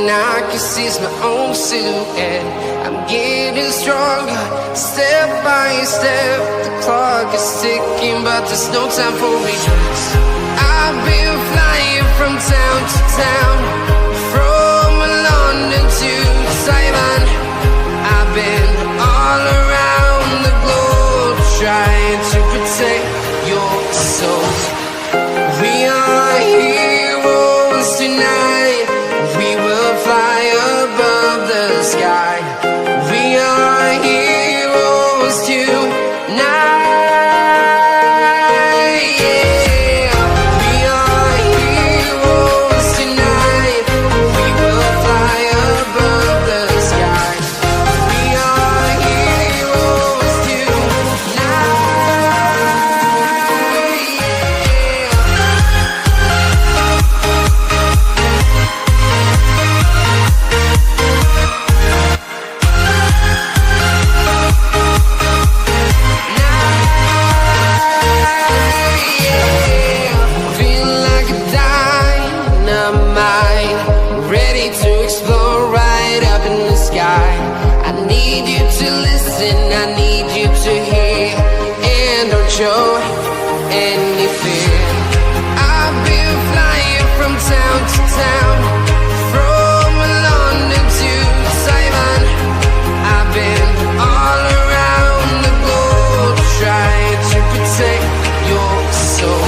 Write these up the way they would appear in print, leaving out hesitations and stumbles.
I can see my own silhouette. I'm getting stronger, step by step. The clock is ticking, but there's no time for me. I've been flying from town to town, from London to Taiwan. I've been all around the globe, trying to protect your soul. We are heroes tonight. We will fly above the sky. We are heroes tonight. Yeah. We are heroes tonight. We will fly above the sky. We are heroes show any fear. I've been flying from town to town, from London to Taiwan. I've been all around the globe, trying to protect your soul.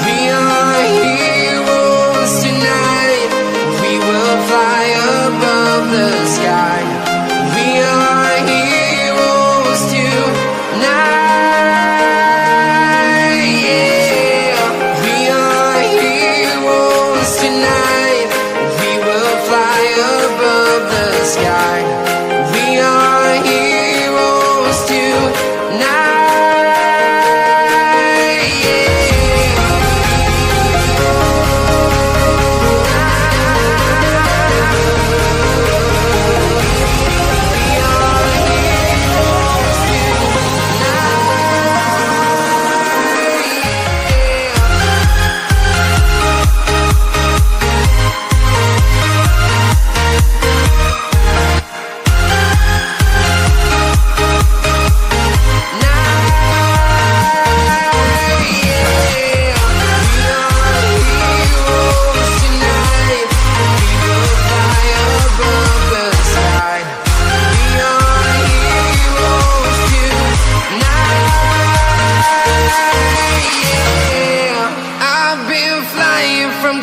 We are heroes tonight. We will fly above the sky. We are heroes tonight.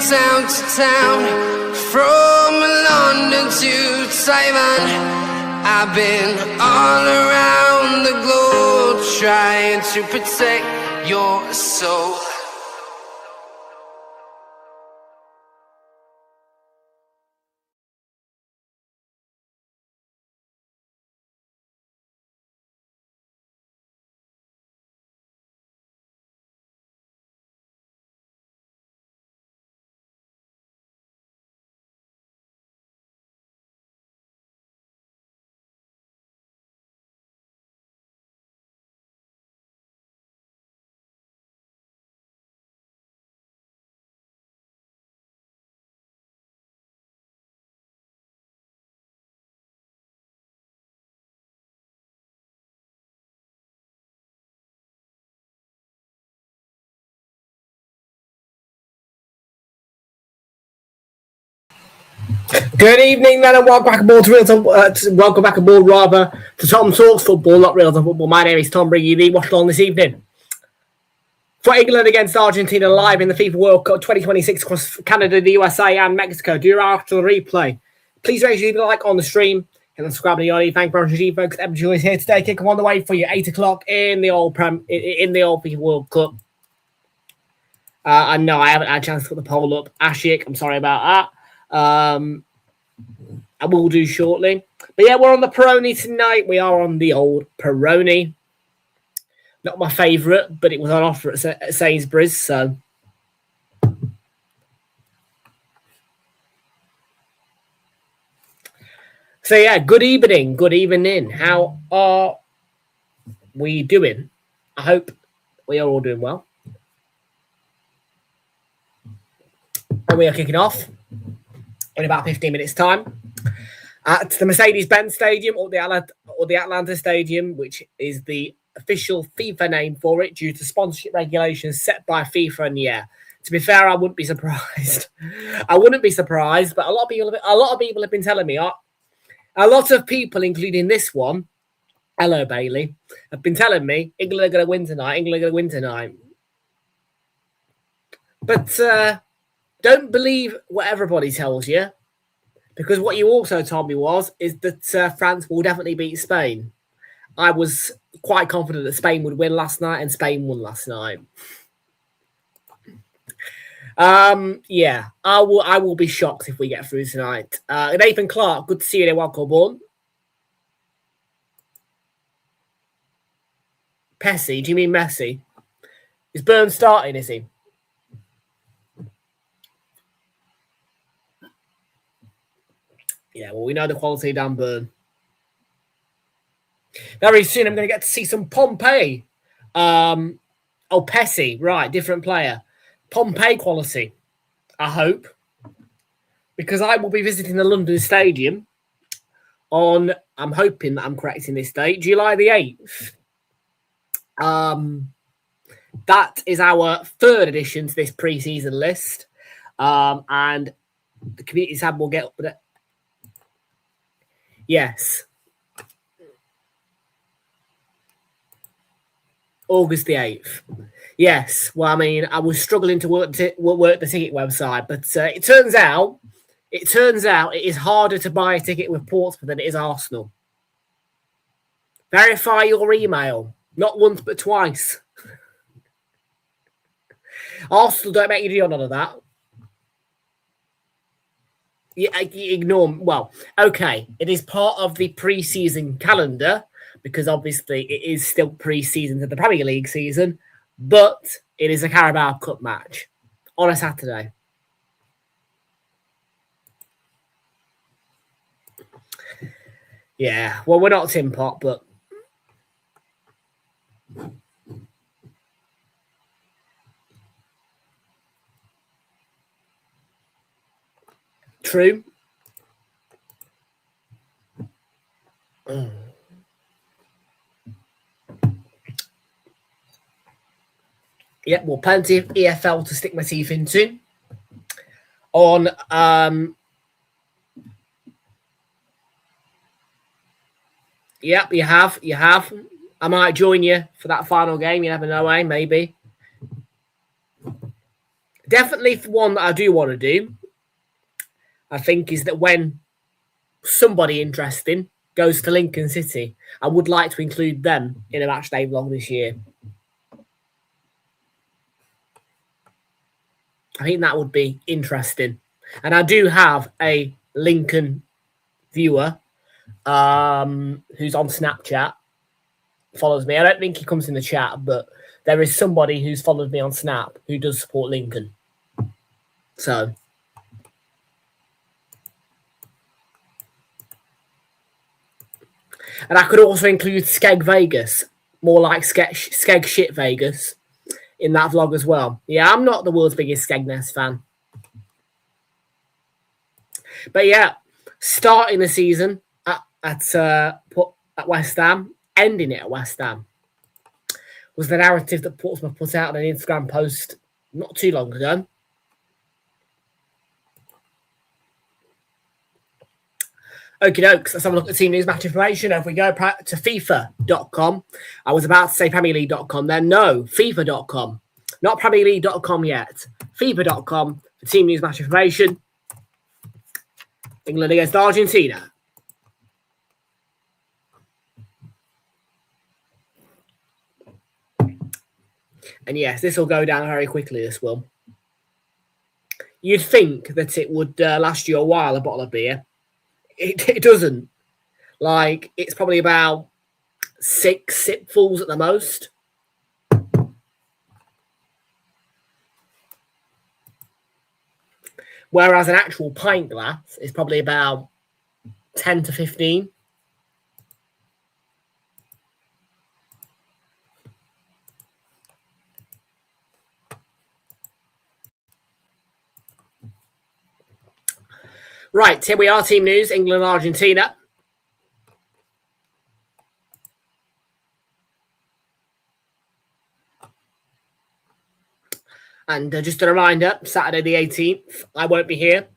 Town to town, from London to Taiwan. I've been all around the globe, trying to protect your soul. Good evening, then, and welcome back aboard to Realltom. Welcome back aboard, rather, to Tom Talks Football, not Realltom Football. My name is Tom, bringing you the watch along this evening. For England against Argentina live in the FIFA World Cup 2026 across Canada, the USA, and Mexico. Do your after the replay. Please make sure you leave a like on the stream and subscribe to the audio. Thank you very much, folks. Everybody is here today. Kick on the way for you 8 o'clock in the old FIFA World Cup. And no, I haven't had a chance to put the poll up. Ashik, I'm sorry about that. I will do shortly. But yeah, we're on the Peroni tonight. We are on the old Peroni. Not my favourite, but it was on offer at Sainsbury's, so. So yeah, good evening. Good evening. How are we doing? I hope we are all doing well. And we are kicking off in about 15 minutes' time at the Mercedes-Benz Stadium or the Atlanta Stadium, which is the official FIFA name for it due to sponsorship regulations set by FIFA. And yeah, to be fair, I wouldn't be surprised. I wouldn't be surprised, but a lot of people have been telling me. A lot of people, including this one, hello Bailey, have been telling me England are going to win tonight. England are going to win tonight. But don't believe what everybody tells you, because what you also told me is that France will definitely beat Spain. I was quite confident that Spain would win last night, and Spain won last night. Yeah, I will be shocked if we get through tonight. Nathan Clark, good to see you there. Welcome aboard. Pessy, do you mean Messi? Is Burn starting, is he? Yeah, well, we know the quality of Dan Burn. Very soon I'm going to get to see some Pompey. Pessy, right, different player. Pompey quality, I hope. Because I will be visiting the London Stadium on, I'm hoping that I'm correct in this date, July the 8th. That is our third addition to this pre-season list. And the community tab will get up with it. Yes. August the 8th. Yes. Well, I mean, I was struggling to work the ticket website, but it turns out it is harder to buy a ticket with Portsmouth than it is Arsenal. Verify your email. Not once, but twice. Arsenal don't make you do none of that. You ignore. Well, okay. It is part of the pre-season calendar because obviously it is still pre-season to the Premier League season, but it is a Carabao Cup match on a Saturday. Yeah, well, we're not Tim Pot, but true. Yeah, well, plenty of EFL to stick my teeth into. On yep, you have. I might join you for that final game. You never know, maybe. Definitely one that I do want to do, I think, is that when somebody interesting goes to Lincoln City, I would like to include them in a match day vlog this year. I think that would be interesting. And I do have a Lincoln viewer who's on Snapchat, follows me. I don't think he comes in the chat, but there is somebody who's followed me on Snap who does support Lincoln. So, and I could also include Skeg Vegas, more like Skeg Shit Vegas, in that vlog as well. Yeah, I'm not the world's biggest Skegness fan. But yeah, starting the season at West Ham, ending it at West Ham, was the narrative that Portsmouth put out on an Instagram post not too long ago. Okie dokes, let's have a look at team news match information. If we go to FIFA.com, I was about to say Premier League.com then. No, FIFA.com. Not Premier League.com yet. FIFA.com for team news match information. England against Argentina. And yes, this will go down very quickly, this will. You'd think that it would last you a while, a bottle of beer. It doesn't. Like, it's probably about 6 sipfuls at the most. Whereas an actual pint glass is probably about 10 to 15. Right, here we are, team news, England and Argentina. And just a reminder, Saturday the 18th, I won't be here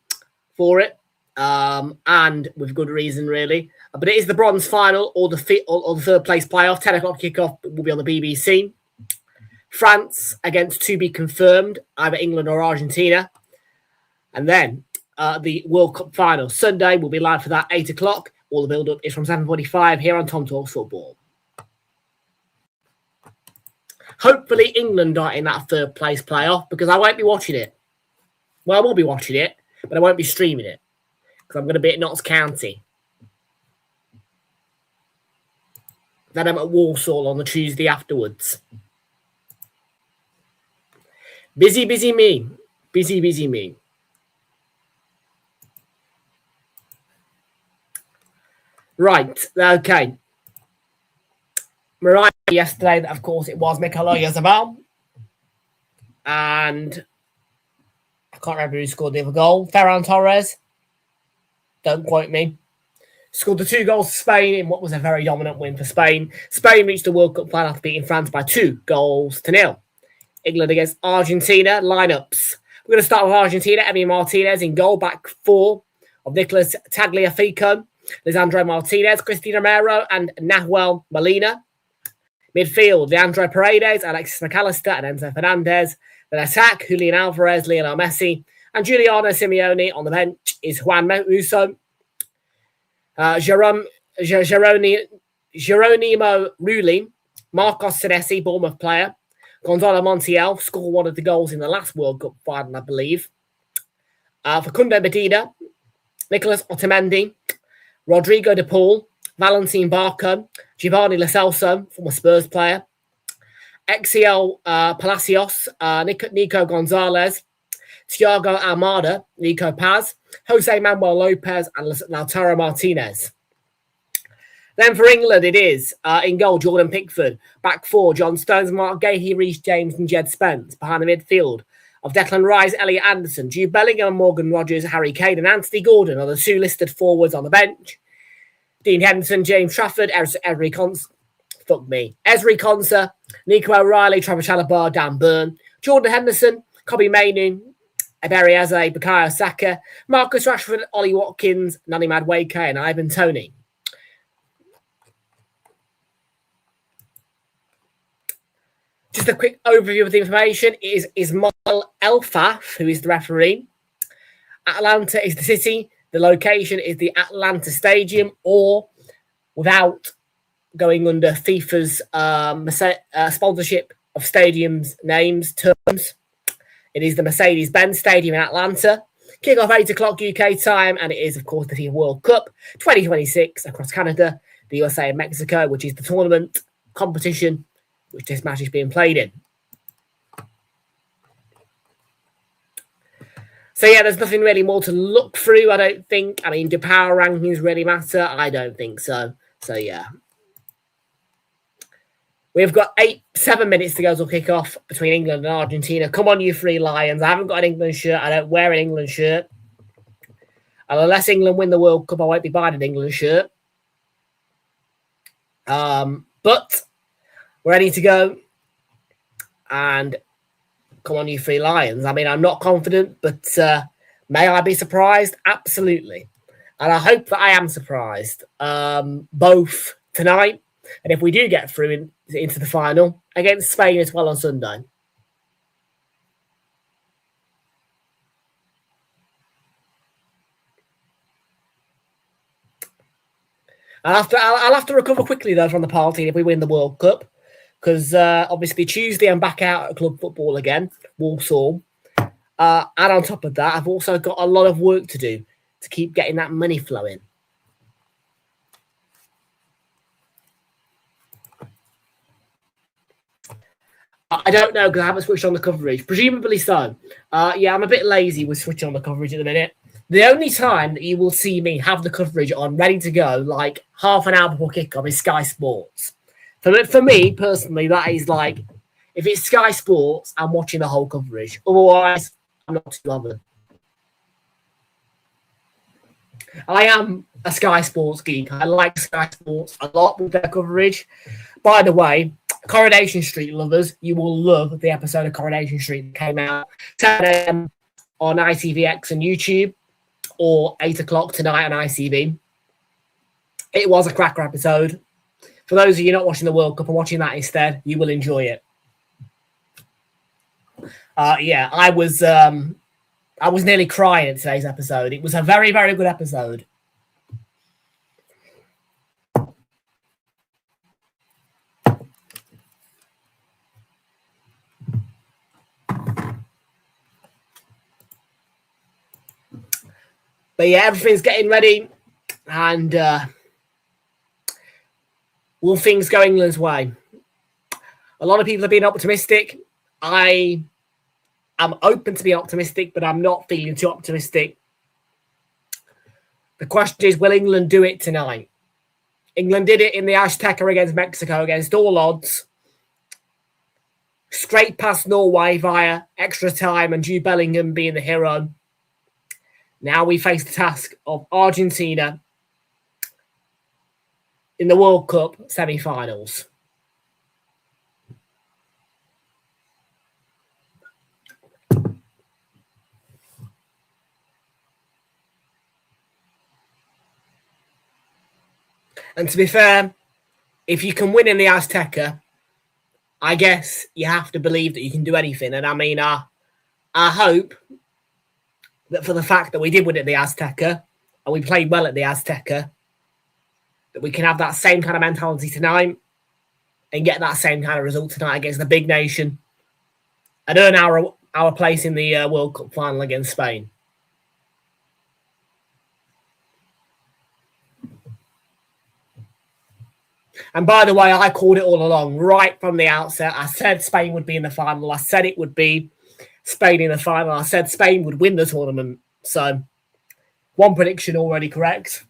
for it. And with good reason, really. But it is the bronze final or the third place playoff. 10 o'clock kickoff will be on the BBC. France against to be confirmed, either England or Argentina. And then the World Cup final. Sunday will be live for that, 8 o'clock. All the build-up is from 7:45 here on Tom Talks Football. Hopefully England are in that third place playoff because I won't be watching it. Well, I will be watching it, but I won't be streaming it because I'm going to be at Notts County. Then I'm at Walsall on the Tuesday afterwards. Busy me. Busy me. Right, okay. Mariah yesterday that, of course, it was Mikel Oyarzabal. And I can't remember who scored the other goal. Ferran Torres. Don't quote me. Scored the 2 goals for Spain in what was a very dominant win for Spain. Spain reached the World Cup final after beating France by 2-0. England against Argentina. Lineups. We're going to start with Argentina. Emi Martinez in goal. Back 4 of Nicolas Tagliafico, Lisandro Martinez, Cristian Romero, and Nahuel Molina. Midfield, Leandro Paredes, Alexis McAllister, and Enzo Fernandez. Then attack, Julian Alvarez, Lionel Messi. And Giuliano Simeone. On the bench is Juan Musso. Geronimo Rulli, Marcos Senesi, Bournemouth player. Gonzalo Montiel scored one of the goals in the last World Cup final, I believe. Facundo Medina, Nicolas Otamendi, Rodrigo de Paul, Valentin Barco, Giovanni Lo Celso, former Spurs player, Exiel Palacios, Nico Gonzalez, Thiago Almada, Nico Paz, Jose Manuel Lopez, and Lautaro Martinez. Then for England, it is in goal, Jordan Pickford. Back 4, John Stones, Mark Gahey, Reece James, and Jed Spence. Behind the midfield of Declan Rice, Elliot Anderson, Jude Bellingham, Morgan Rogers, Harry Kane, and Anthony Gordon are the 2 listed forwards on the bench. Dean Henderson, James Trafford, Ezri Konsa, Nico O'Reilly, Trevor Chalobah, Dan Burn, Jordan Henderson, Kobbie Mainoo, Ebere Eze, Bukayo Saka, Marcus Rashford, Ollie Watkins, Nani Madueke, and Ivan Toney. Just a quick overview of the information is Ismail Elfaf, who is the referee. Atlanta is the city. The location is the Atlanta Stadium, or without going under FIFA's sponsorship of stadiums names terms, it is the Mercedes-Benz Stadium in Atlanta. Kick-off 8 o'clock UK time, and it is, of course, the FIFA World Cup 2026 across Canada, the USA, and Mexico, which is the tournament competition which this match is being played in. So, yeah, there's nothing really more to look through, I don't think. I mean, do power rankings really matter? I don't think so. So, yeah. We've got 7 minutes to go to kick off between England and Argentina. Come on, you 3 Lions. I haven't got an England shirt. I don't wear an England shirt. And unless England win the World Cup, I won't be buying an England shirt. But we're ready to go. And come on, you 3 Lions. I mean, I'm not confident, but may I be surprised? Absolutely. And I hope that I am surprised, both tonight and if we do get through into the final against Spain as well on Sunday. I'll have to recover quickly, though, from the party if we win the World Cup. Because obviously Tuesday I'm back out at club football again, Walsall. And on top of that, I've also got a lot of work to do to keep getting that money flowing. I don't know because I haven't switched on the coverage. Presumably so. Yeah, I'm a bit lazy with switching on the coverage at the minute. The only time that you will see me have the coverage on ready to go, like half an hour before kickoff, is Sky Sports. For me, personally, that is like, if it's Sky Sports, I'm watching the whole coverage. Otherwise, I'm not too bothered. I am a Sky Sports geek. I like Sky Sports a lot with their coverage. By the way, Coronation Street lovers, you will love the episode of Coronation Street that came out 10 a.m. on ITVX and YouTube, or 8 o'clock tonight on ITV. It was a cracker episode. For those of you not watching the World Cup and watching that instead, you will enjoy it. Yeah, I was nearly crying in today's episode. It was a very, very good episode. But yeah, everything's getting ready, and will things go England's way? A lot of people have been optimistic. I am open to be optimistic, but I'm not feeling too optimistic. The question is, will England do it tonight? England did it in the Azteca against Mexico against all odds. Straight past Norway via extra time and Jude Bellingham being the hero. Now we face the task of Argentina in the World Cup semi-finals. And to be fair, if you can win in the Azteca, I guess you have to believe that you can do anything. And I mean, I hope that for the fact that we did win at the Azteca and we played well at the Azteca, that we can have that same kind of mentality tonight and get that same kind of result tonight against the big nation and earn our place in the World Cup final against Spain. And by the way, I called it all along, right from the outset. I said Spain would be in the final. I said it would be Spain in the final. I said Spain would win the tournament. So, one prediction already correct.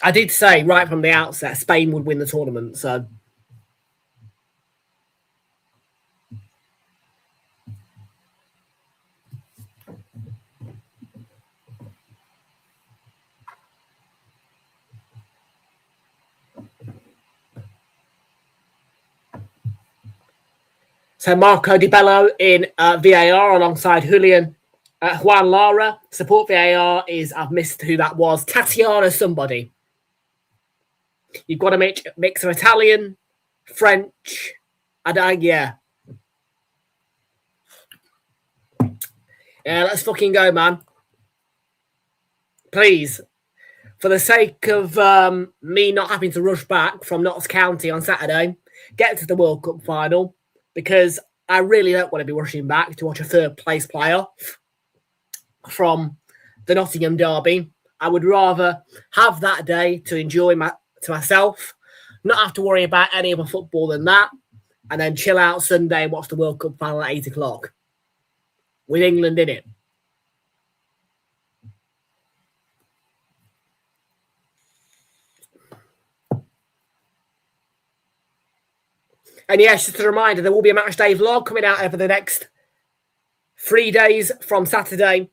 I did say right from the outset Spain would win the tournament. So, Marco Di Bello in VAR alongside Juan Lara. Support VAR is, I've missed who that was, Tatiana somebody. You've got a mix of Italian, French, and yeah. Yeah, let's fucking go, man. Please. For the sake of me not having to rush back from Notts County on Saturday, get to the World Cup final, because I really don't want to be rushing back to watch a third place playoff from the Nottingham Derby. I would rather have that day to enjoy to myself, not have to worry about any other football than that, and then chill out Sunday and watch the World Cup final at 8 o'clock with England in it. And yes, just a reminder, there will be a match day vlog coming out over the next 3 days from Saturday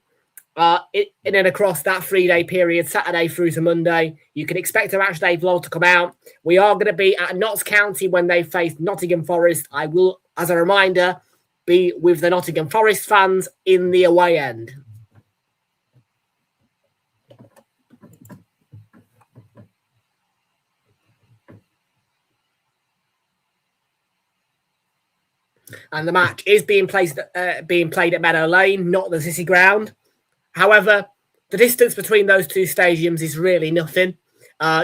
in and across that 3-day period, Saturday through to Monday. You can expect a match day vlog to come out. We are going to be at Notts County when they face Nottingham Forest. I will, as a reminder, be with the Nottingham Forest fans in the away end. And the match is being played at Meadow Lane, not the City Ground. However, the distance between those two stadiums is really nothing.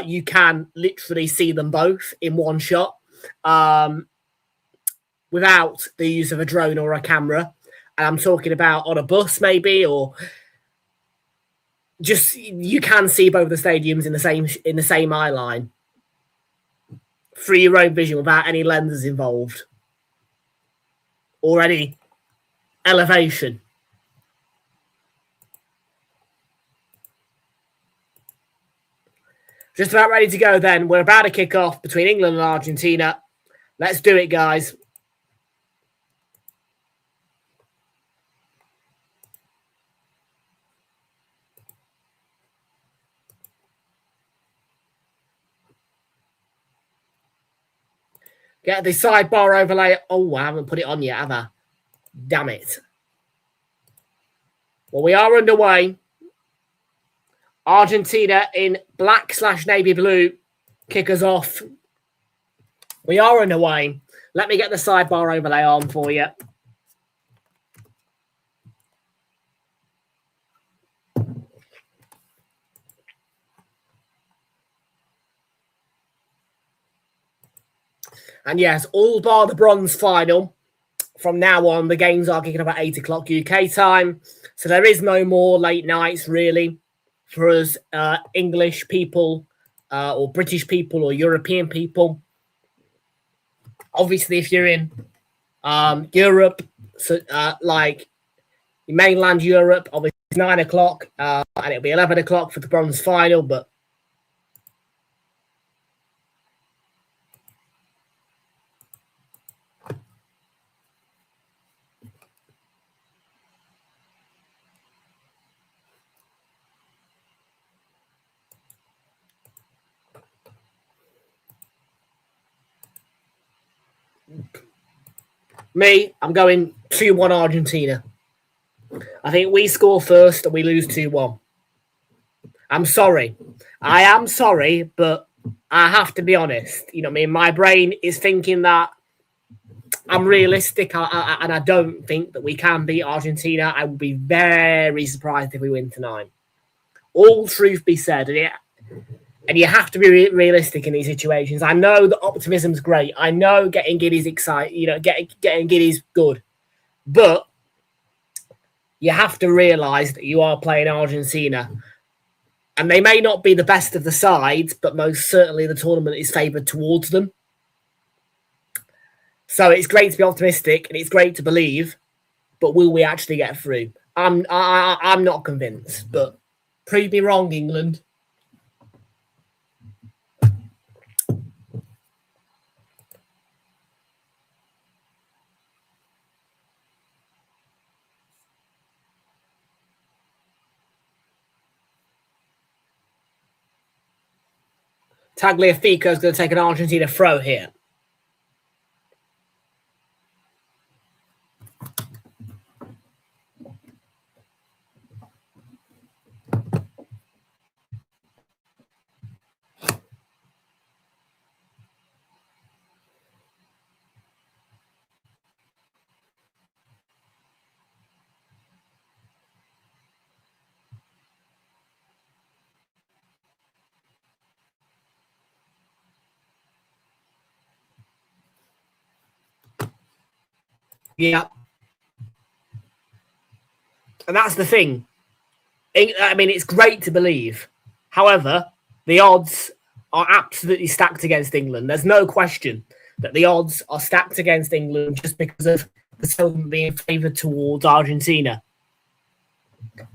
You can literally see them both in one shot without the use of a drone or a camera. And I'm talking about on a bus maybe, or just you can see both the stadiums in the same eye line through your own vision without any lenses involved or any elevation. Just about ready to go then. We're about to kick off between England and Argentina. Let's do it, guys. Get the sidebar overlay. Oh, I haven't put it on yet, have I? Damn it. Well, we are underway. Argentina in black/navy blue. Kick us off. We are underway. Let me get the sidebar overlay on for you. And yes, all bar the bronze final. From now on, the games are kicking up at 8 o'clock UK time. So there is no more late nights, really, for us English people or British people or European people. Obviously, if you're in Europe, so, like mainland Europe, obviously it's 9 o'clock and it'll be 11 o'clock for the bronze final, but me, I'm going 2-1 Argentina. I think we score first and we lose 2-1. I'm sorry. I am sorry, but I have to be honest. You know what I mean? My brain is thinking that I'm realistic and I don't think that we can beat Argentina. I would be very surprised if we win tonight. All truth be said, and you have to be realistic in these situations. I know that optimism's great. I know getting giddy's exciting. You know, getting giddy's good, but you have to realise that you are playing Argentina, and they may not be the best of the sides, but most certainly the tournament is favoured towards them. So it's great to be optimistic and it's great to believe, but will we actually get through? I'm not convinced, but prove me wrong, England. Tagliafico is going to take an Argentina throw here. Yeah. And that's the thing. I mean, it's great to believe. However, the odds are absolutely stacked against England. There's no question that the odds are stacked against England just because of the tournament being favoured towards Argentina.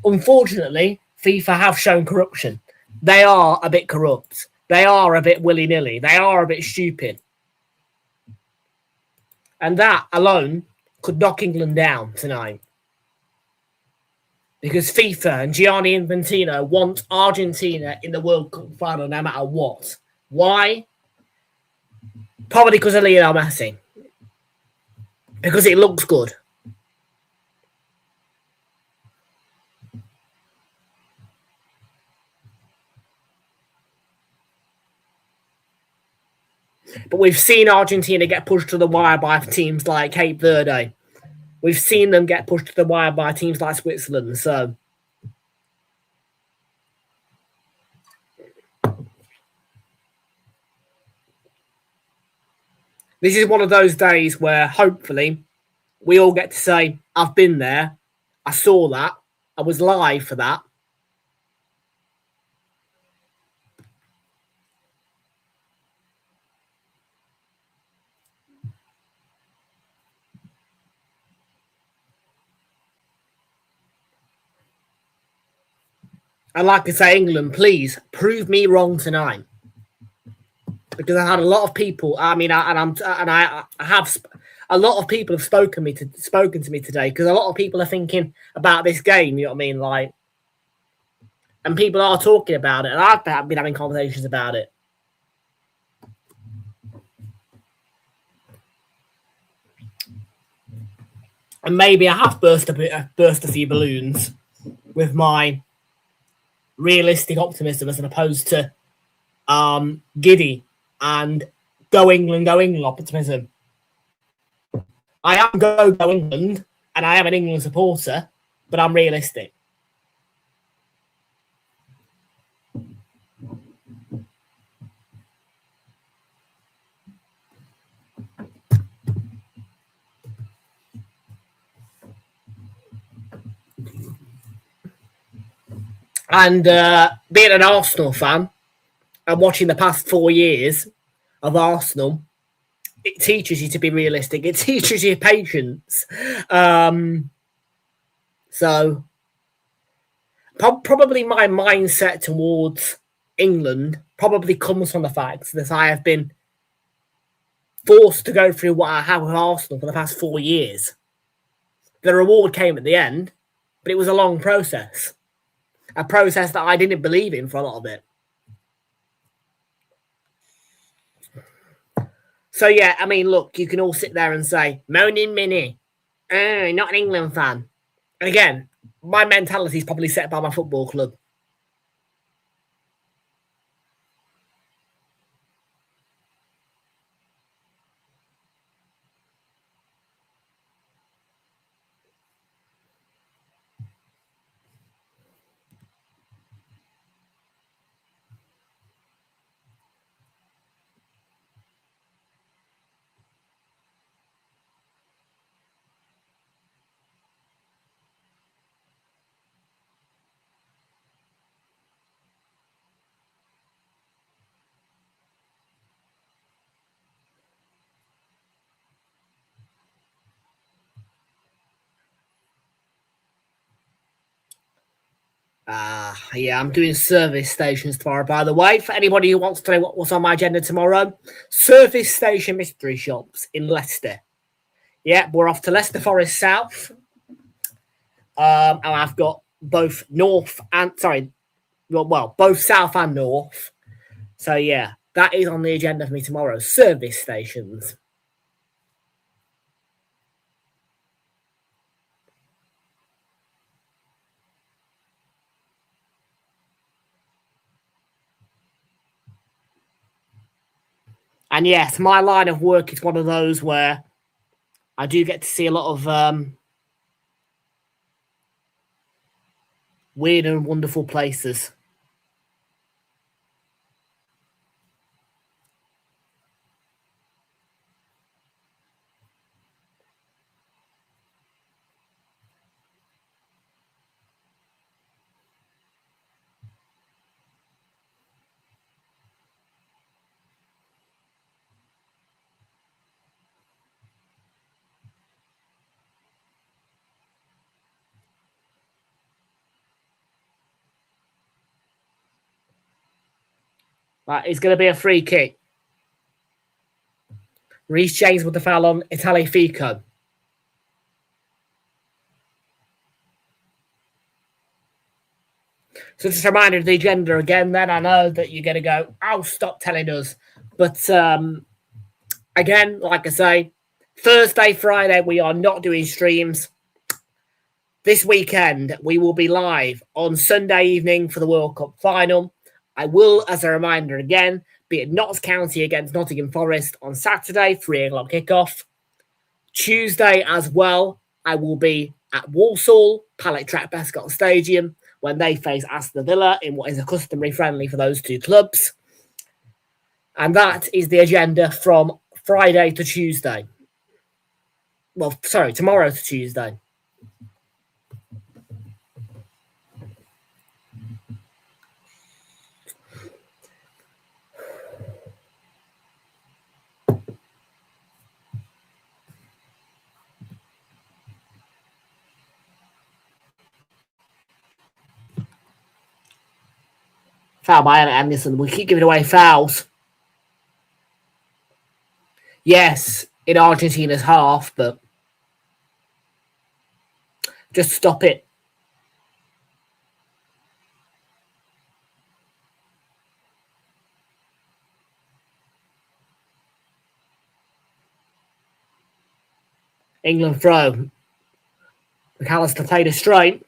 Unfortunately, FIFA have shown corruption. They are a bit corrupt. They are a bit willy-nilly. They are a bit stupid. And that alone could knock England down tonight. Because FIFA and Gianni Infantino want Argentina in the World Cup final no matter what. Why? Probably because of Lionel Messi. Because it looks good. But we've seen Argentina get pushed to the wire by teams like Cape Verde. We've seen them get pushed to the wire by teams like Switzerland. So this is one of those days where hopefully we all get to say, I've been there. I saw that. I was live for that. I'd like to say, England, please prove me wrong tonight, because I had a lot of people. I mean, I have a lot of people have spoken to me today, because a lot of people are thinking about this game. You know what I mean, like, and people are talking about it, and I've been having conversations about it. And maybe I have burst a few balloons with my realistic optimism as opposed to giddy and go England optimism. I am go England, and I am an England supporter, but I'm realistic. And being an Arsenal fan and watching the past 4 years of Arsenal, it teaches you to be realistic. It teaches you patience. So probably my mindset towards England probably comes from the fact that I have been forced to go through what I have with Arsenal for the past 4 years. The reward came at the end, but it was a long process. A process that I didn't believe in for a lot of it. So, yeah, I mean, look, you can all sit there and say, moaning Minnie, not an England fan. And again, my mentality is probably set by my football club. Yeah, I'm doing service stations tomorrow, by the way. For anybody who wants to know what's on my agenda tomorrow, service station mystery shops in Leicester. Yeah, we're off to Leicester Forest South. And I've got both both South and North. So, yeah, that is on the agenda for me tomorrow. Service stations. And yes, my line of work is one of those where I do get to see a lot of weird and wonderful places. It's going to be a free kick. Reece James with the foul on Fico. So just a reminder of the agenda again, then I know that you're going to go, oh, stop telling us. But again, like I say, Thursday, Friday, we are not doing streams. This weekend, we will be live on Sunday evening for the World Cup final. I will, as a reminder again, be at Notts County against Nottingham Forest on Saturday, 3 o'clock kickoff. Tuesday as well, I will be at Walsall, Pallet Track Bescott Stadium, when they face Aston Villa in what is a customary friendly for those two clubs. And that is the agenda from Friday to Tuesday. Well, sorry, tomorrow to Tuesday. Foul by Anderson. We keep giving away fouls. Yes, in Argentina's half, but just stop it. England throw. McAllister played a straight.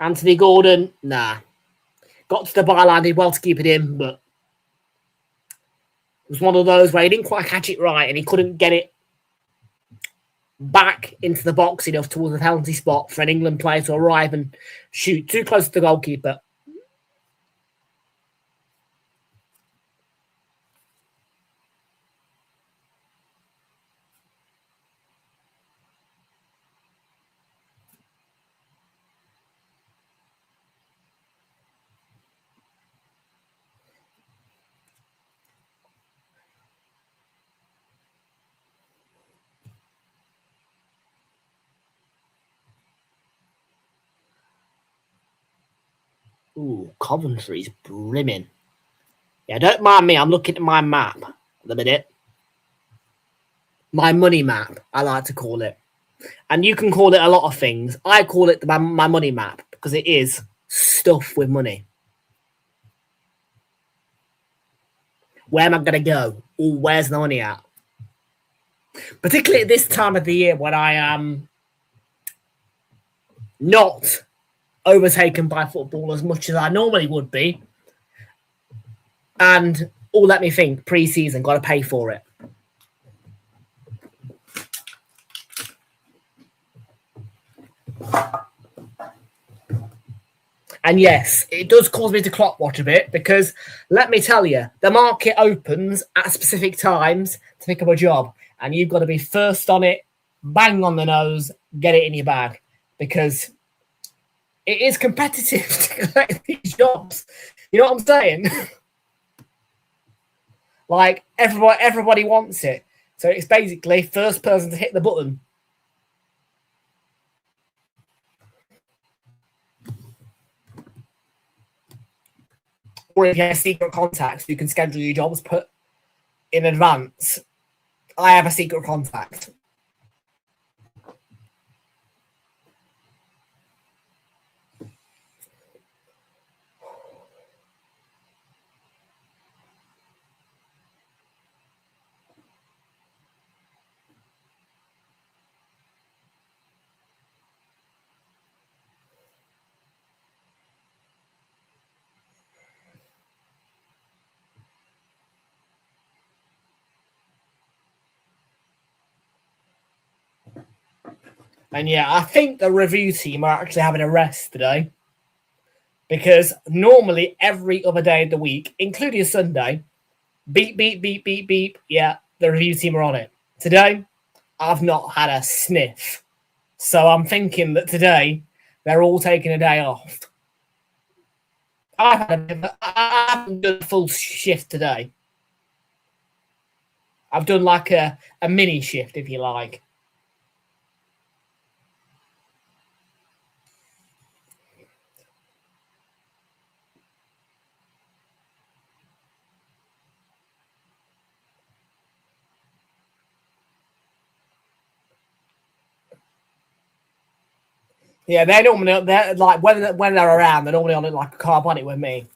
Anthony Gordon, nah. Got to the byline, did well to keep it in, but it was one of those where he didn't quite catch it right and he couldn't get it back into the box enough towards the penalty spot for an England player to arrive and shoot too close to the goalkeeper. Ooh, Coventry's brimming. Yeah, don't mind me. I'm looking at my map at the minute. My money map, I like to call it. And you can call it a lot of things. I call it my money map because it is stuff with money. Where am I going to go? Ooh, where's the money at? Particularly at this time of the year when I am not overtaken by football as much as I normally would be. And, let me think, pre-season, got to pay for it. And yes, it does cause me to clock watch a bit because, let me tell you, the market opens at specific times to pick up a job. And you've got to be first on it, bang on the nose, get it in your bag. Because it is competitive to collect these jobs. You know what I'm saying? Like, everybody wants it. So it's basically first person to hit the button. Or if you have secret contacts, you can schedule your jobs put in advance. I have a secret contact. And yeah, I think the review team are actually having a rest today. Because normally every other day of the week, including Sunday, beep, beep, beep, beep, beep. Yeah, the review team are on it. Today, I've not had a sniff. So I'm thinking that today, they're all taking a day off. I haven't done a full shift today. I've done like a mini shift, if you like. Yeah, they're like when they're around, they're normally on it like a carbonic with me.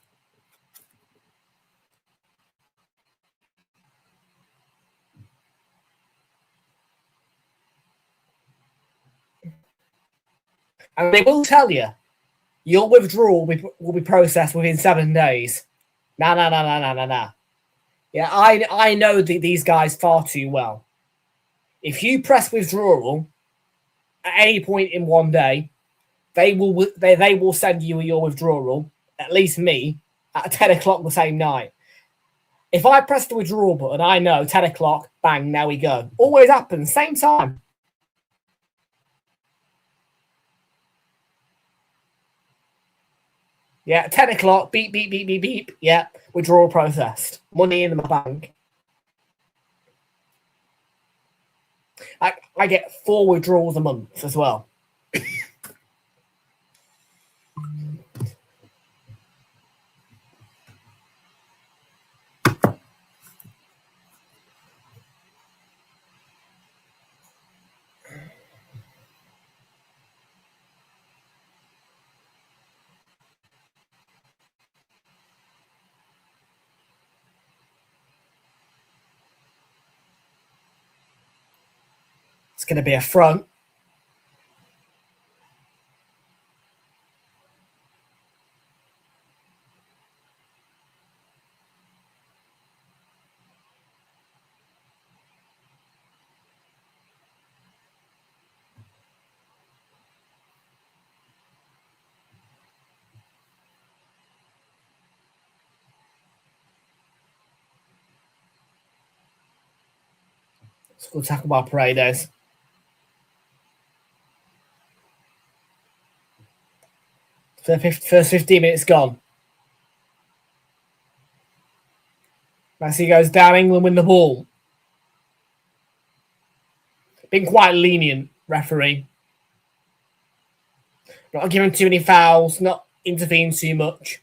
And they will tell you your withdrawal will be processed within 7 days. No. Yeah, I know these guys far too well. If you press withdrawal at any point in one day, they will send you your withdrawal, at least me, at 10 o'clock the same night. If I press the withdrawal button, I know 10 o'clock, bang, now we go. Always happens, same time. Yeah, 10 o'clock, beep, beep, beep, beep, beep. Yeah, withdrawal processed. Money in my bank. I get 4 withdrawals a month as well. It's going to be a front. It's a good tackle by Paredes. First 15 minutes gone. Messi goes down. England win the ball. Been quite lenient, referee. Not giving too many fouls, not intervening too much.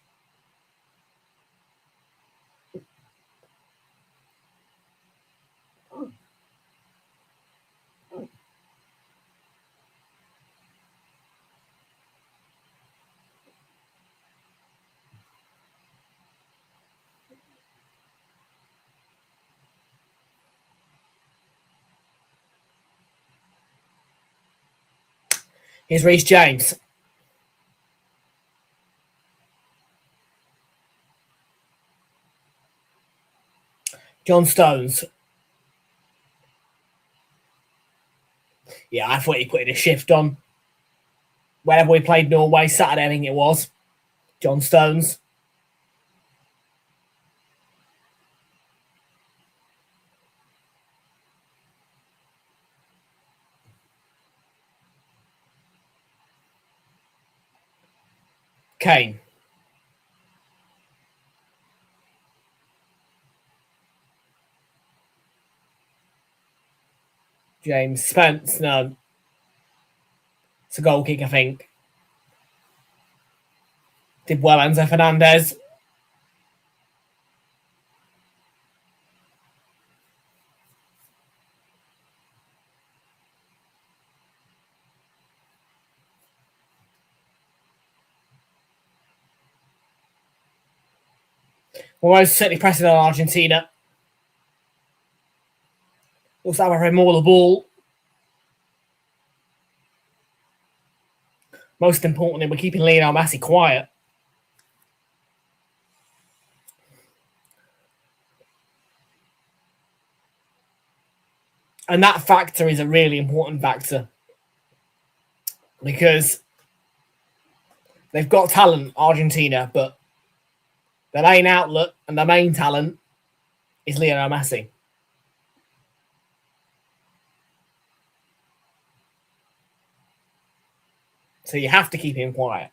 Here's Reece James. John Stones. Yeah, I thought he put in a shift on. Whenever we played Norway, Saturday, I think it was. John Stones. Kane. James Spence, no. It's a goal kick, I think. Did well, Enzo Fernandez. We're most certainly pressing on Argentina. Looks like we're having more the ball. Most importantly, we're keeping Lionel Messi quiet. And that factor is a really important factor. Because they've got talent, Argentina, but their main outlet and their main talent is Lionel Messi. So you have to keep him quiet.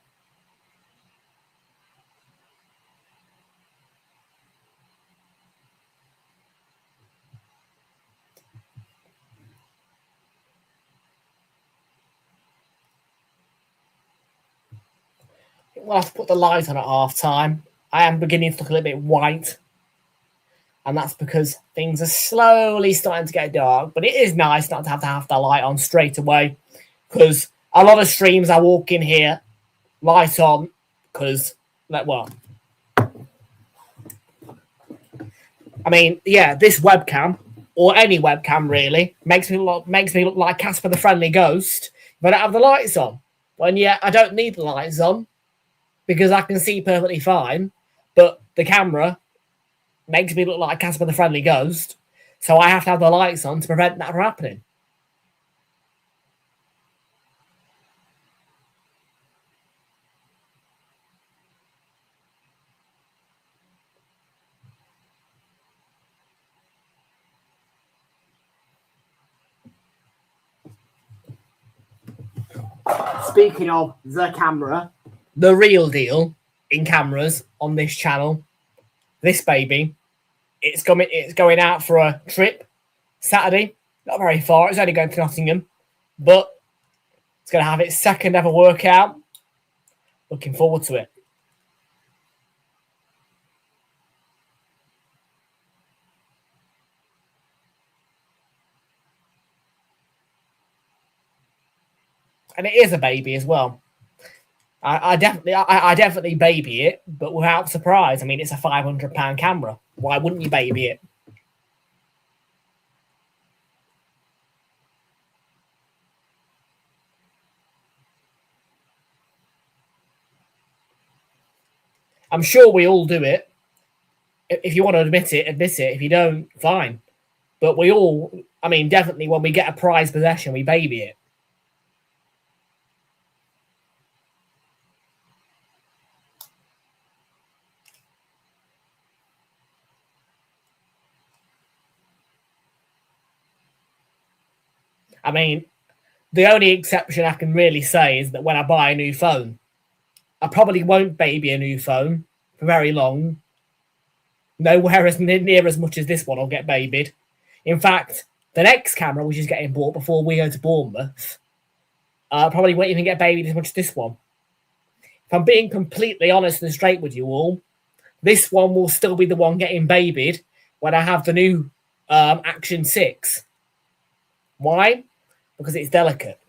We'll have to put the light on at half time. I am beginning to look a little bit white. And that's because things are slowly starting to get dark. But it is nice not to have the light on straight away. Because a lot of streams I walk in here, light on, because, well, I mean, yeah, this webcam, or any webcam really, makes me look like Casper the Friendly Ghost, but I don't have the lights on. When yeah, I don't need the lights on, because I can see perfectly fine, but the camera makes me look like Casper the Friendly Ghost, so I have to have the lights on to prevent that from happening. Speaking of the camera, the real deal in cameras on this channel, this baby, it's going out for a trip Saturday. Not very far. It's only going to Nottingham, but it's going to have its second ever workout. Looking forward to it. And it is a baby as well. I definitely baby it, but without surprise. I mean, it's a £500 camera. Why wouldn't you baby it? I'm sure we all do it. If you want to admit it, admit it. If you don't, fine. But we all, I mean, definitely when we get a prized possession, we baby it. I mean, the only exception I can really say is that when I buy a new phone, I probably won't baby a new phone for very long. Nowhere as near as much as this one will get babied. In fact, the next camera, which is getting bought before we go to Bournemouth, probably won't even get babied as much as this one. If I'm being completely honest and straight with you all, this one will still be the one getting babied when I have the new Action 6. Why? Because it's delicate.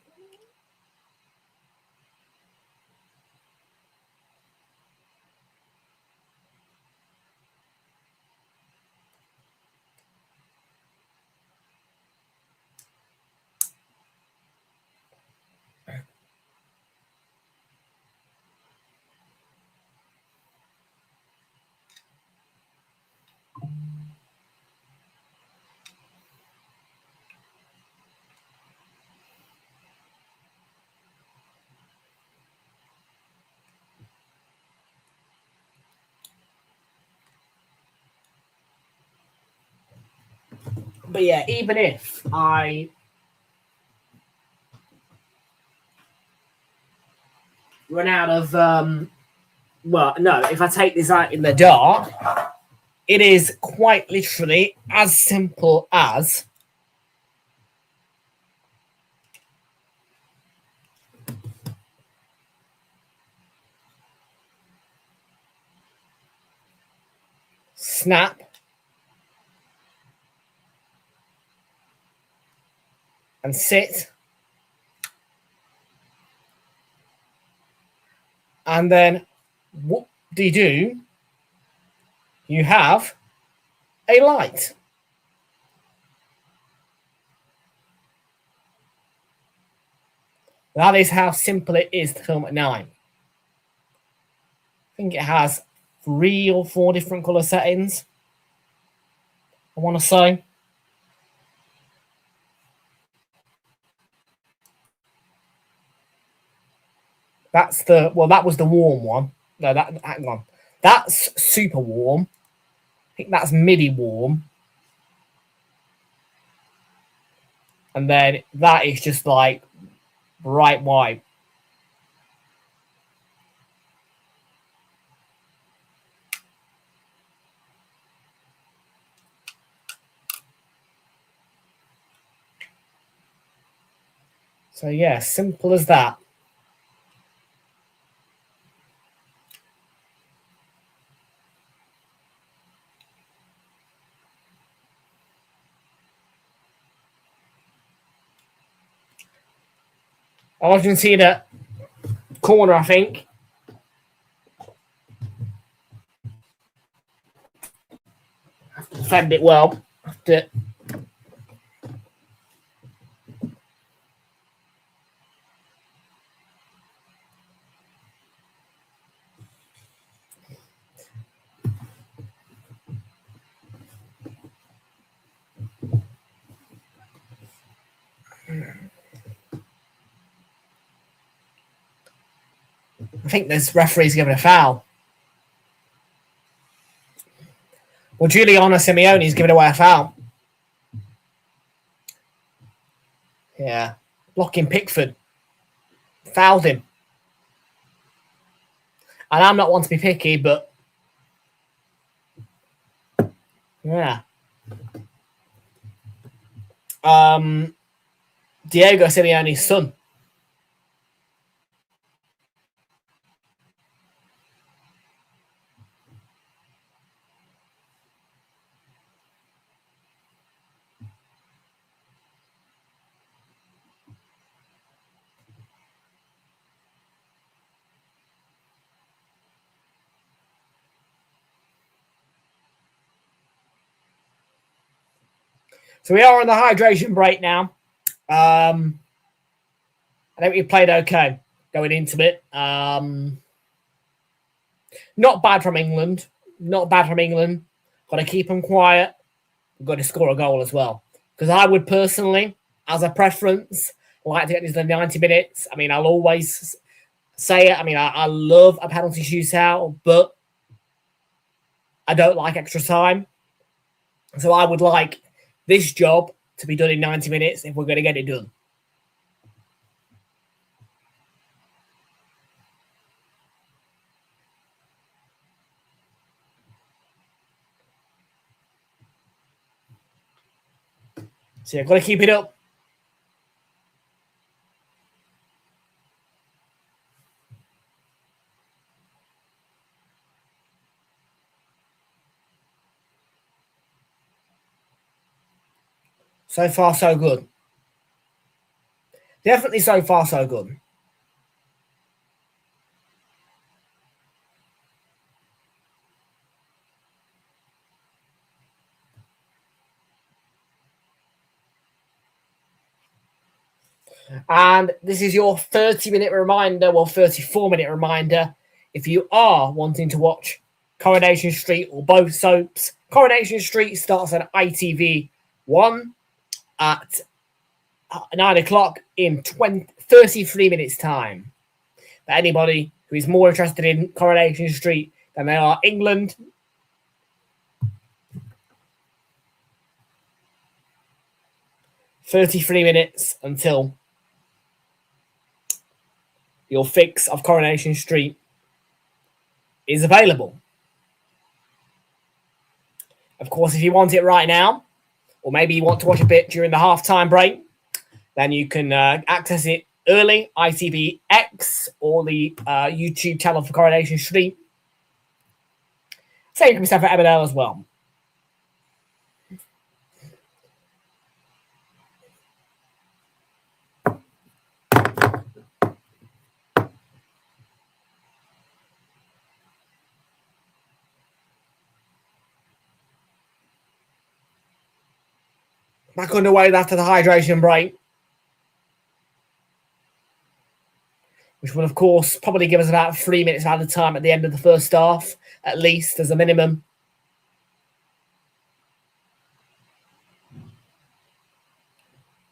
But yeah, even if I run out of, well, no, if I take this out in the dark, it is quite literally as simple as snap and sit, and then whoop-de-doo, you have a light. That is how simple it is to film at 9. I think it has 3 or 4 different color settings, I want to say. That's the, well, that was the warm one. No, hang on. That's super warm. I think that's MIDI warm. And then that is just like bright white. So yeah, simple as that. Argentina corner, I think. Have to defend it well. Have to. I think this referee's given a foul. Well, Giuliano Simeone's given away a foul. Yeah. Blocking Pickford. Fouled him. And I'm not one to be picky, but yeah. Diego Simeone's son. So we are on the hydration break now. I think we played okay going into it. Not bad from England. Not bad from England. Got to keep them quiet. Got to score a goal as well. Because I would personally, as a preference, like to get this to 90 minutes. I mean, I'll always say it. I mean, I love a penalty shootout, but I don't like extra time. So I would like this job to be done in 90 minutes if we're going to get it done. So you've got to keep it up. So far, so good. Definitely so far, so good. And this is your 30-minute reminder, well, 34-minute reminder. If you are wanting to watch Coronation Street or both soaps, Coronation Street starts on ITV1 at 9 o'clock in 33 minutes' time. For anybody who is more interested in Coronation Street than they are England, .33 minutes until your fix of Coronation Street is available. Of course, if you want it right now, or maybe you want to watch a bit during the halftime break, then you can access it early, ITVX, or the YouTube channel for Coronation Street. Same can be said for M&L as well. Back underway after the hydration break, which will, of course, probably give us about 3 minutes out of time at the end of the first half, at least as a minimum.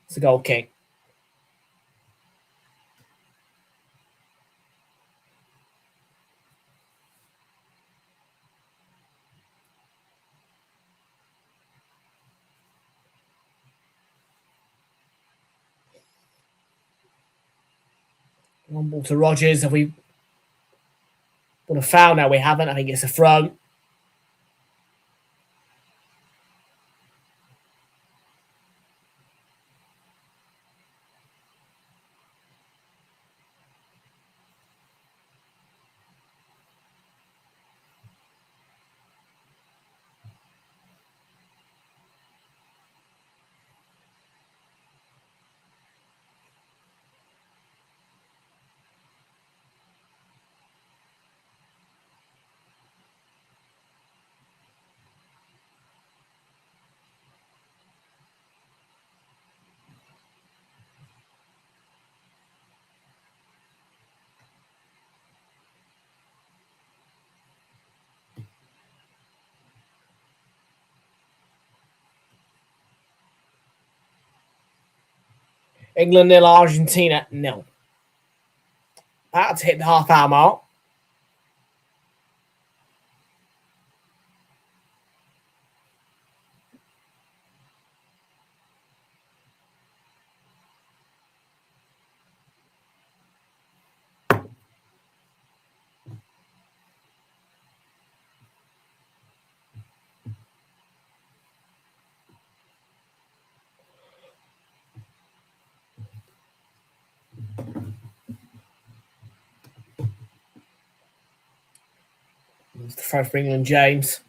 It's a goal kick. One ball to Rogers. Have we got a foul? No, we haven't. I think it's a throw. England 0, Argentina 0. About to hit the half-hour mark. It's the throw for England, James.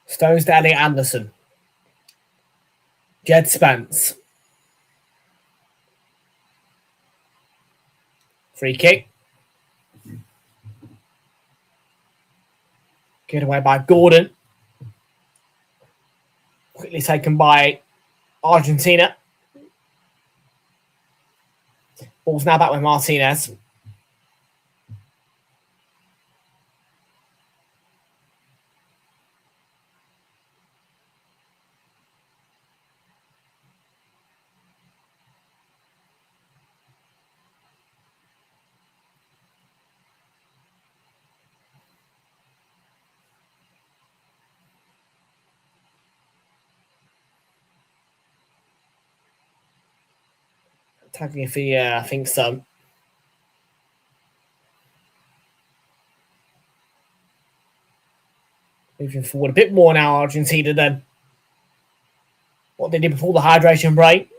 Stones to Elliot Anderson. Jed Spence. Free kick. Get away by Gordon. Quickly taken by Argentina. Ball's now back with Martinez. Tagliafico, yeah, I think so. Moving forward a bit more now, Argentina, than what they did before the hydration break.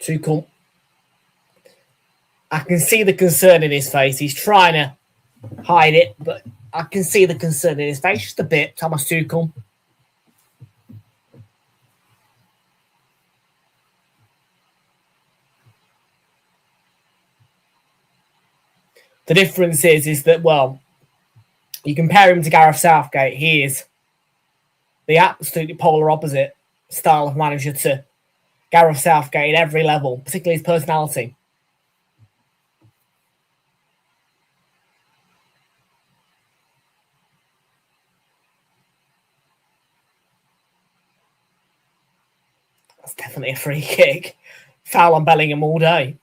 Tuchel. I can see the concern in his face. He's trying to hide it, but I can see the concern in his face just a bit. Thomas Tuchel. The difference is that, well, you compare him to Gareth Southgate, he is the absolutely polar opposite style of manager to Gareth Southgate at every level, particularly his personality. That's definitely a free kick. Foul on Bellingham all day.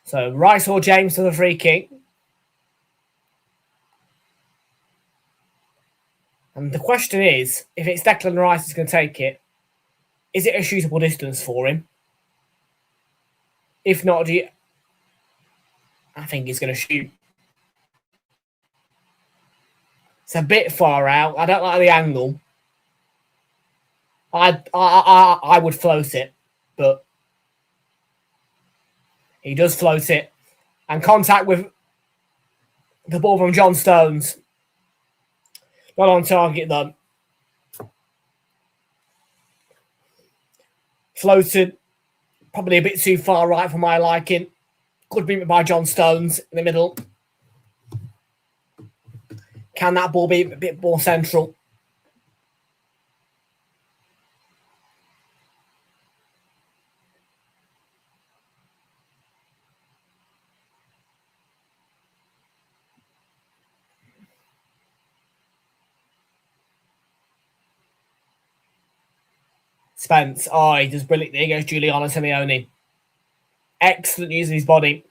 So Rice or James for the free kick. And the question is, if it's Declan Rice who's going to take it, is it a shootable distance for him? If not, I think he's going to shoot. It's a bit far out. I don't like the angle. I would float it, but he does float it. And contact with the ball from John Stones. Not on target, though. Floated. Probably a bit too far right for my liking. Good movement by John Stones in the middle. Can that ball be a bit more central? Spence. Oh, he does brilliantly against Giuliano Simeone. Excellent use of his body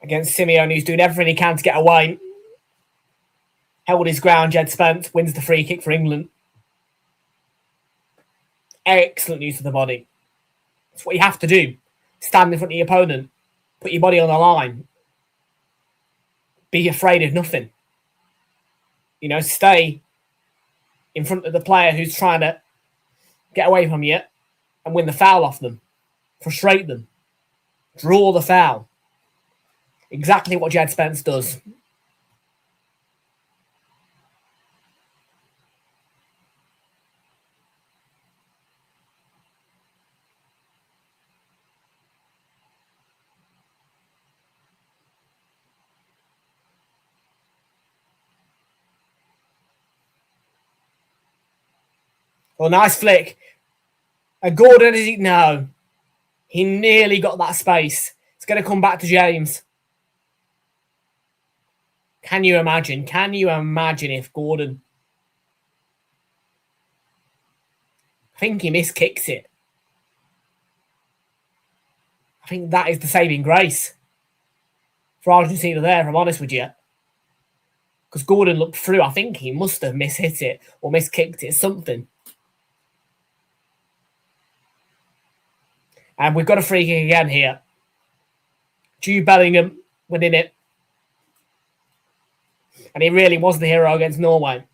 against Simeone, who's doing everything he can to get away. Held his ground. Jed Spence wins the free kick for England. Excellent use of the body. That's what you have to do. Stand in front of your opponent. Put your body on the line. Be afraid of nothing. You know, stay in front of the player who's trying to get away from you and win the foul off them. Frustrate them. Draw the foul. Exactly what Jed Spence does. Well, nice flick. And Gordon, is he? No. He nearly got that space. It's going to come back to James. Can you imagine? Can you imagine if Gordon... I think he miskicks it. I think that is the saving grace for Argentina there, if I'm honest with you. Because Gordon looked through. I think he must have mishit it or miskicked it, something. And we've got a free kick again here. Jude Bellingham winning it. And he really was the hero against Norway.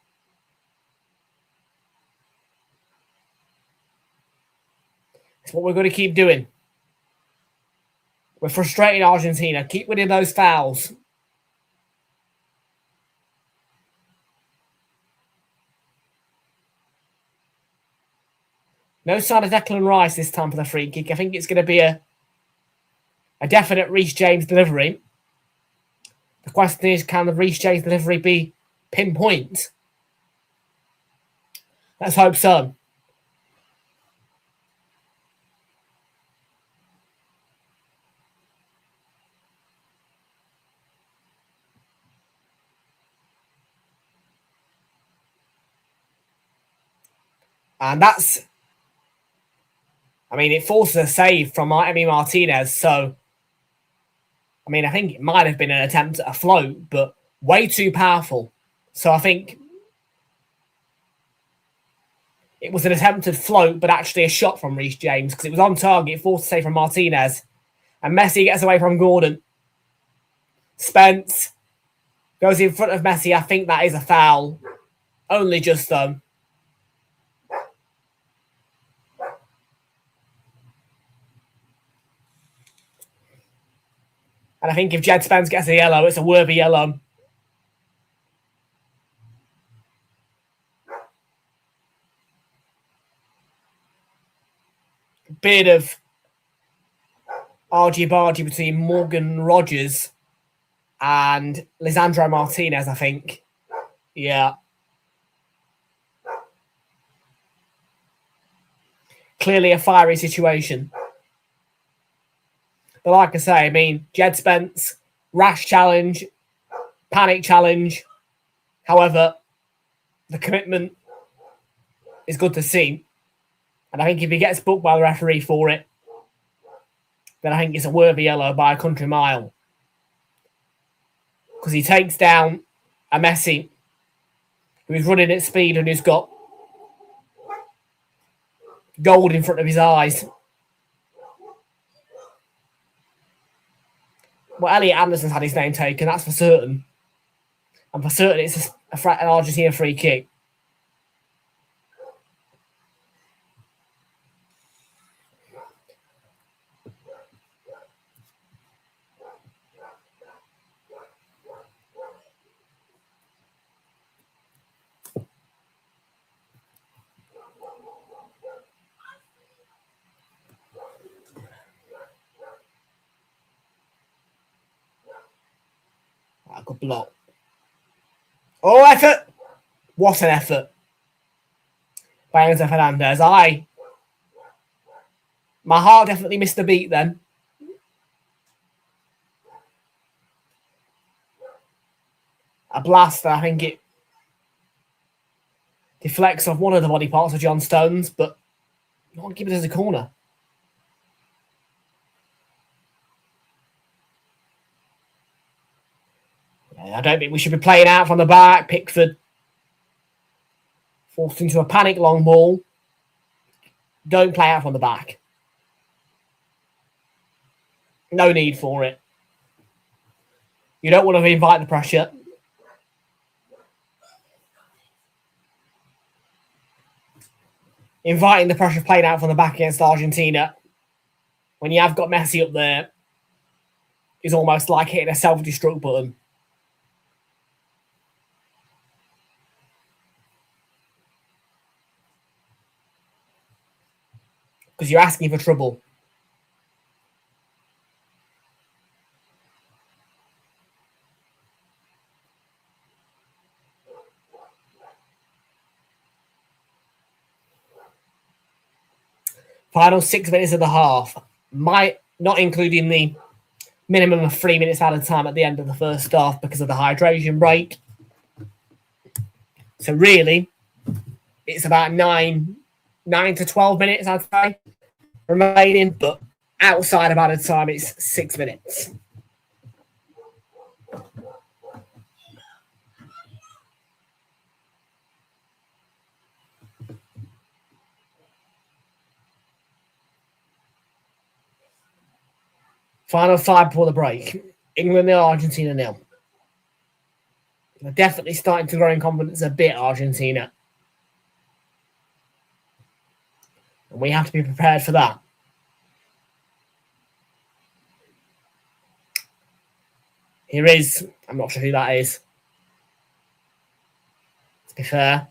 It's what we're going to keep doing. We're frustrating Argentina. Keep winning those fouls. No sign of Declan Rice this time for the free kick. I think it's going to be a definite Reece James delivery. The question is, can the Reece James delivery be pinpoint? Let's hope so. And that's, I mean, it forces a save from Emi Martinez. So, I mean, I think it might have been an attempt at a float, but way too powerful. So I think it was an attempted float, but actually a shot from Reece James because it was on target, forced a save from Martinez. And Messi gets away from Gordon. Spence goes in front of Messi. I think that is a foul. Only just though. And I think if Jed Spence gets a yellow, it's a worthy yellow. Bit of argy-bargy between Morgan Rogers and Lisandro Martinez, I think. Yeah. Clearly a fiery situation. But like I say, I mean, Jed Spence, rash challenge, panic challenge. However, the commitment is good to see. And I think if he gets booked by the referee for it, then I think it's a worthy yellow by a country mile. Because he takes down a Messi who's running at speed and who's got gold in front of his eyes. Well, Elliot Anderson's had his name taken, that's for certain. And for certain it's an Argentina free kick. Good block. Oh, effort! What an effort by Enzo Fernandez. My heart definitely missed a beat then. A blast, I think it deflects off one of the body parts of John Stones, but not give it as a corner. I don't think we should be playing out from the back. Pickford forced into a panic long ball. Don't play out from the back. No need for it. You don't want to invite the pressure. Inviting the pressure playing out from the back against Argentina when you have got Messi up there is almost like hitting a self-destruct button. Because you're asking for trouble. Final 6 minutes of the half. Not including the minimum of 3 minutes added time at the end of the first half because of the hydration break. So really, it's about 9 to 12 minutes, I'd say, remaining. But outside of added time, it's 6 minutes. Final 5 before the break. England 0, Argentina 0. They're definitely starting to grow in confidence a bit, Argentina. And we have to be prepared for that. Here is, I'm not sure who that is. To be fair,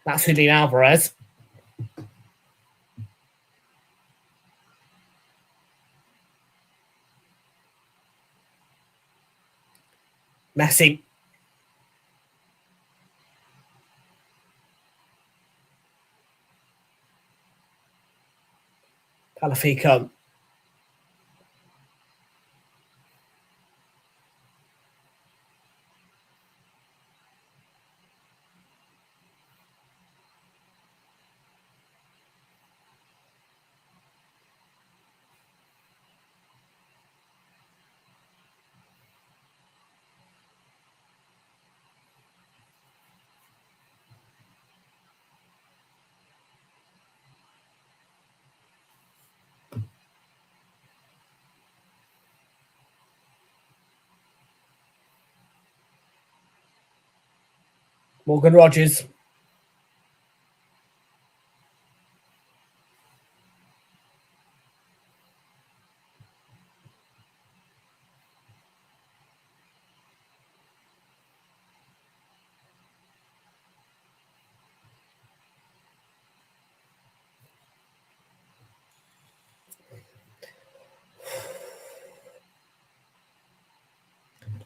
that's Julian Alvarez. Messi. Califico. Morgan Rogers.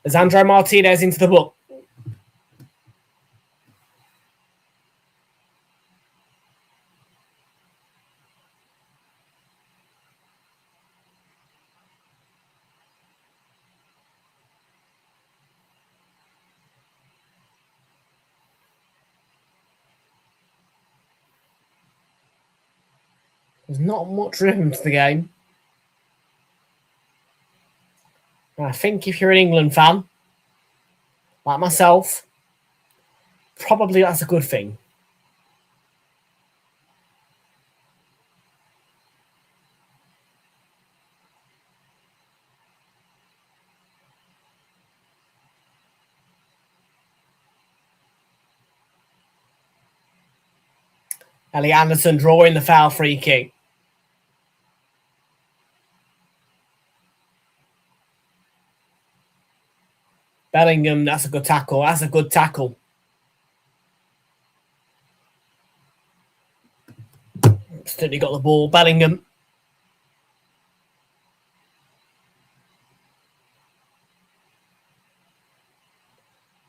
Lisandro Martinez into the book. There's not much rhythm to the game. I think if you're an England fan, like myself, probably that's a good thing. Ellie Anderson drawing the foul free kick. Bellingham, that's a good tackle. That's a good tackle. Still got the ball. Bellingham.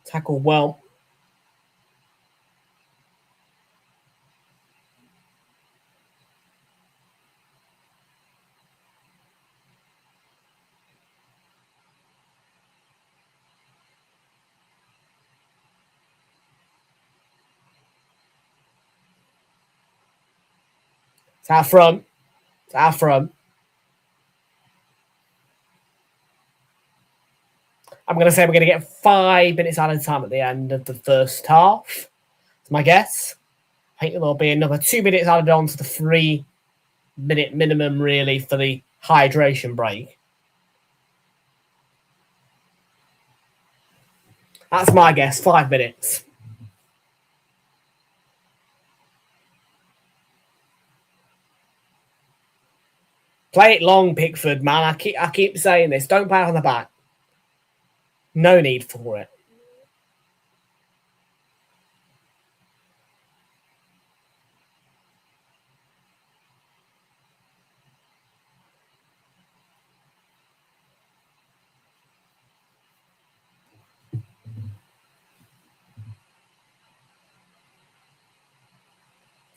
Tackle well. It's out front. It's out front. I'm going to say we're going to get 5 minutes added time at the end of the first half. That's my guess. I think there'll be another 2 minutes added on to the 3-minute minimum, really, for the hydration break. That's my guess, 5 minutes. Play it long, Pickford, man. I keep saying this. Don't play it on the back. No need for it.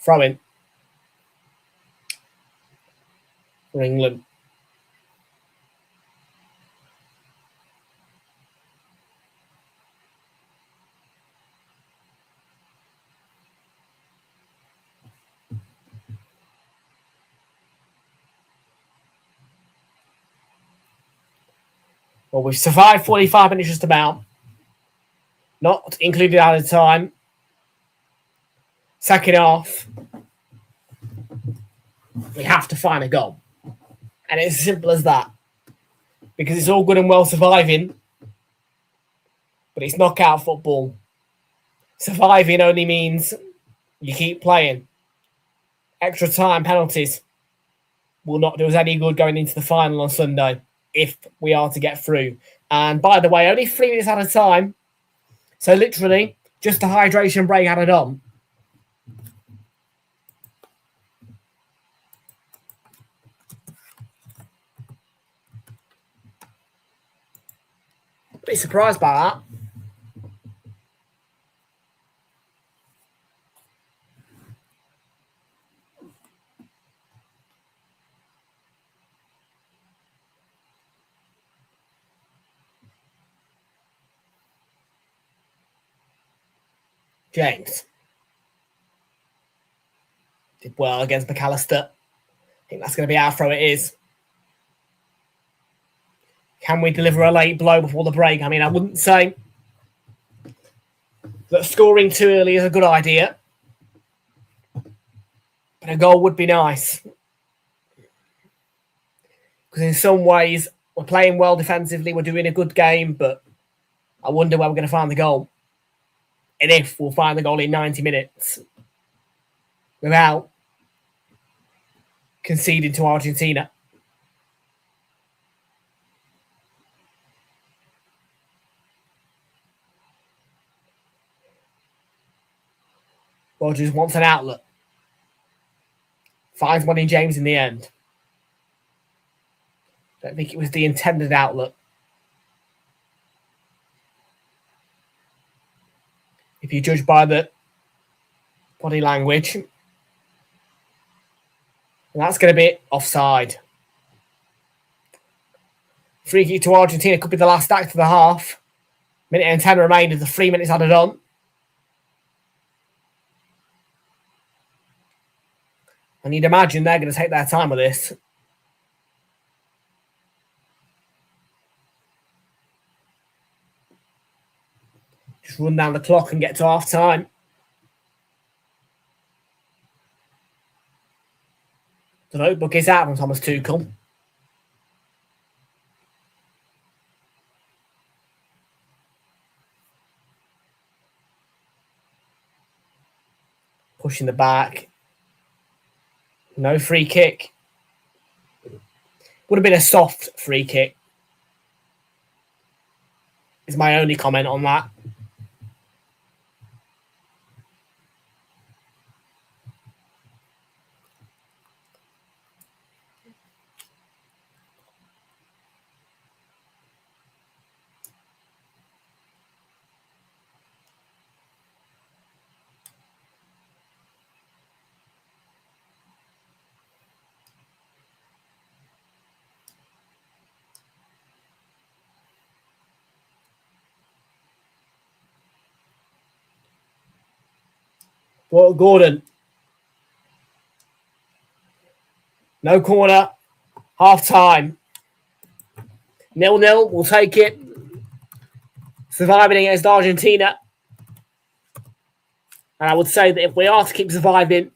Throw in. For England. Well, we've survived 45 minutes just about. Not included added time. Second half. We have to find a goal. And it's as simple as that. Because it's all good and well surviving. But it's knockout football. Surviving only means you keep playing. Extra time penalties will not do us any good going into the final on Sunday if we are to get through. And by the way, only 3 minutes at a time. So literally, just a hydration break added on. Pretty surprised by that. James. Did well against McAllister. I think that's going to be our throw. It is. Can we deliver a late blow before the break? I mean, I wouldn't say that scoring too early is a good idea, but a goal would be nice. Because in some ways, we're playing well defensively, we're doing a good game, but I wonder where we're going to find the goal. And if we'll find the goal in 90 minutes without conceding to Argentina. Rogers wants an outlet. Finds one in James in the end. Don't think it was the intended outlet. If you judge by the body language. And that's going to be offside. Free kick to Argentina could be the last act of the half. Minute and 10 remaining. The 3 minutes added on. And you'd imagine they're going to take their time with this. Just run down the clock and get to half time. The notebook is out from Thomas Tuchel. Pushing the back. No free kick. Would have been a soft free kick. Is my only comment on that. Well, Gordon. No corner. Half time. 0-0. We'll take it. Surviving against Argentina. And I would say that if we are to keep surviving,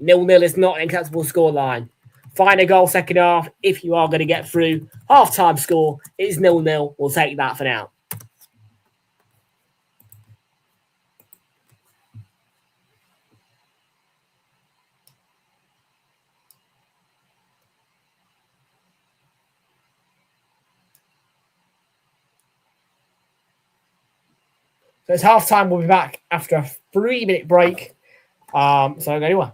0-0 is not an acceptable scoreline. Find a goal second half if you are going to get through. Half-time score is 0-0. We'll take that for now. So it's half-time. We'll be back after a 3-minute break. So anyway.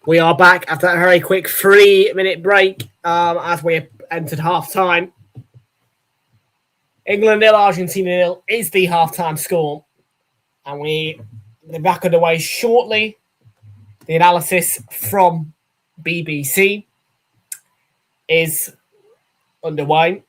We are back after a very quick 3-minute break as we entered half-time. England 0, Argentina 0 is the half-time score. And we're back underway shortly. The analysis from BBC is underway.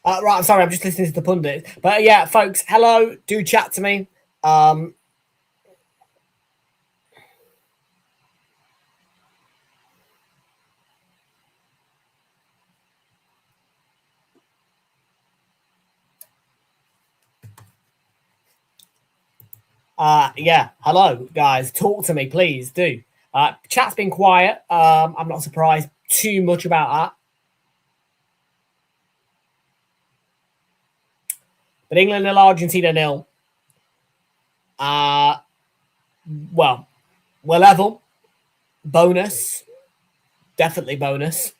Right, I'm sorry, I'm just listening to the pundit. But yeah, folks, hello, do chat to me. Yeah, hello, guys. Talk to me, please, do. Chat's been quiet. I'm not surprised too much about that. But England 0, Argentina 0. Well, we're level. Bonus. Definitely bonus.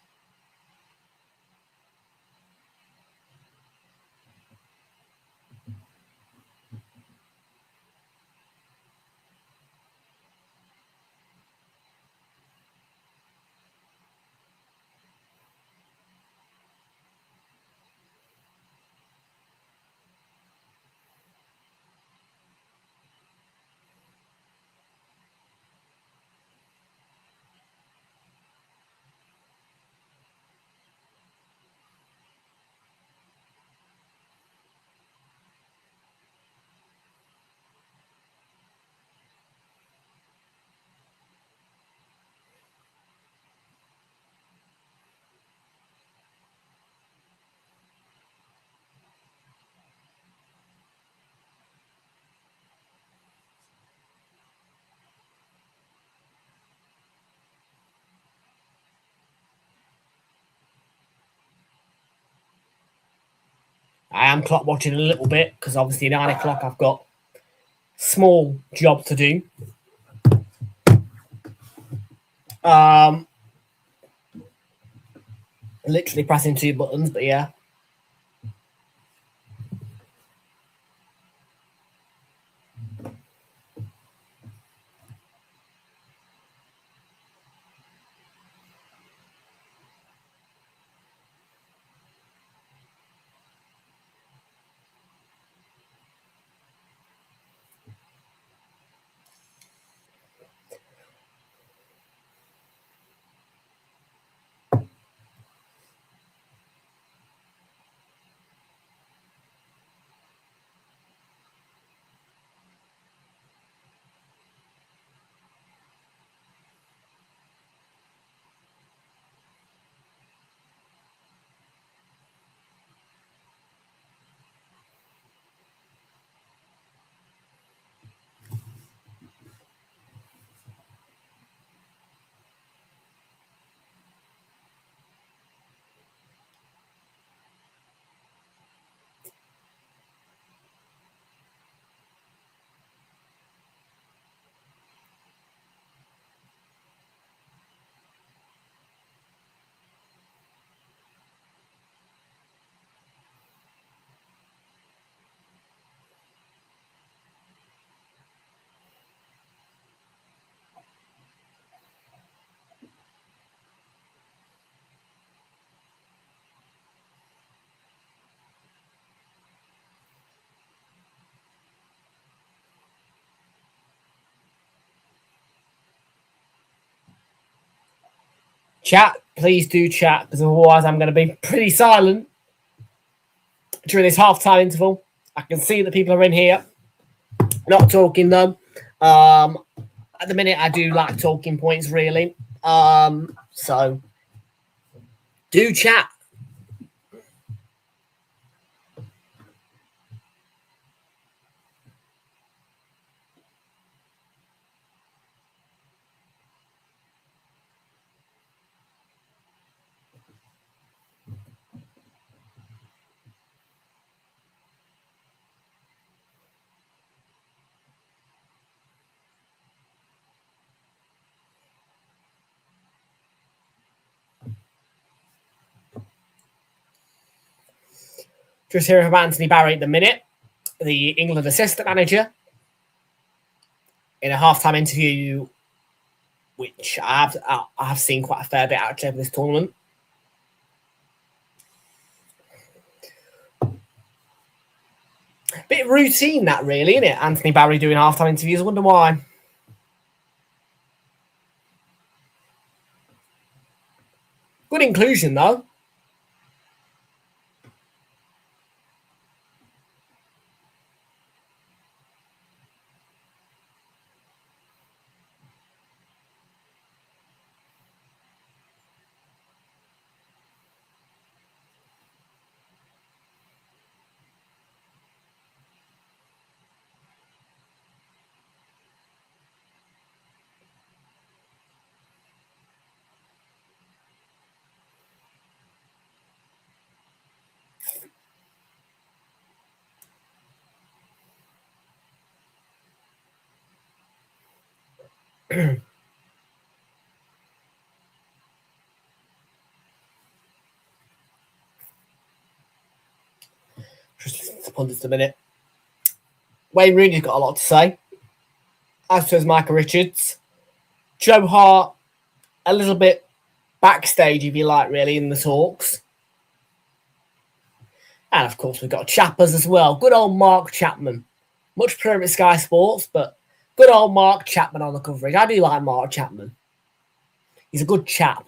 I am clock watching a little bit because obviously 9 o'clock I've got small job to do. Literally pressing 2 buttons, but yeah. Chat, please do chat, because otherwise I'm going to be pretty silent during this half-time interval. I can see that people are in here, not talking though. At the minute, I do like talking points, really. So do chat. Just hearing from Anthony Barry at the minute, the England assistant manager, in a half-time interview, which I have seen quite a fair bit actually of this tournament. Bit routine that, really, isn't it? Anthony Barry doing half-time interviews. I wonder why. Good inclusion, though. Just pundits a minute. Wayne Rooney's got a lot to say, as does Micah Richards. Joe Hart, a little bit backstage, if you like, really, in the talks. And, of course, we've got Chappers as well. Good old Mark Chapman. Much prefer at Sky Sports, but good old Mark Chapman on the coverage. I do like Mark Chapman. He's a good chap.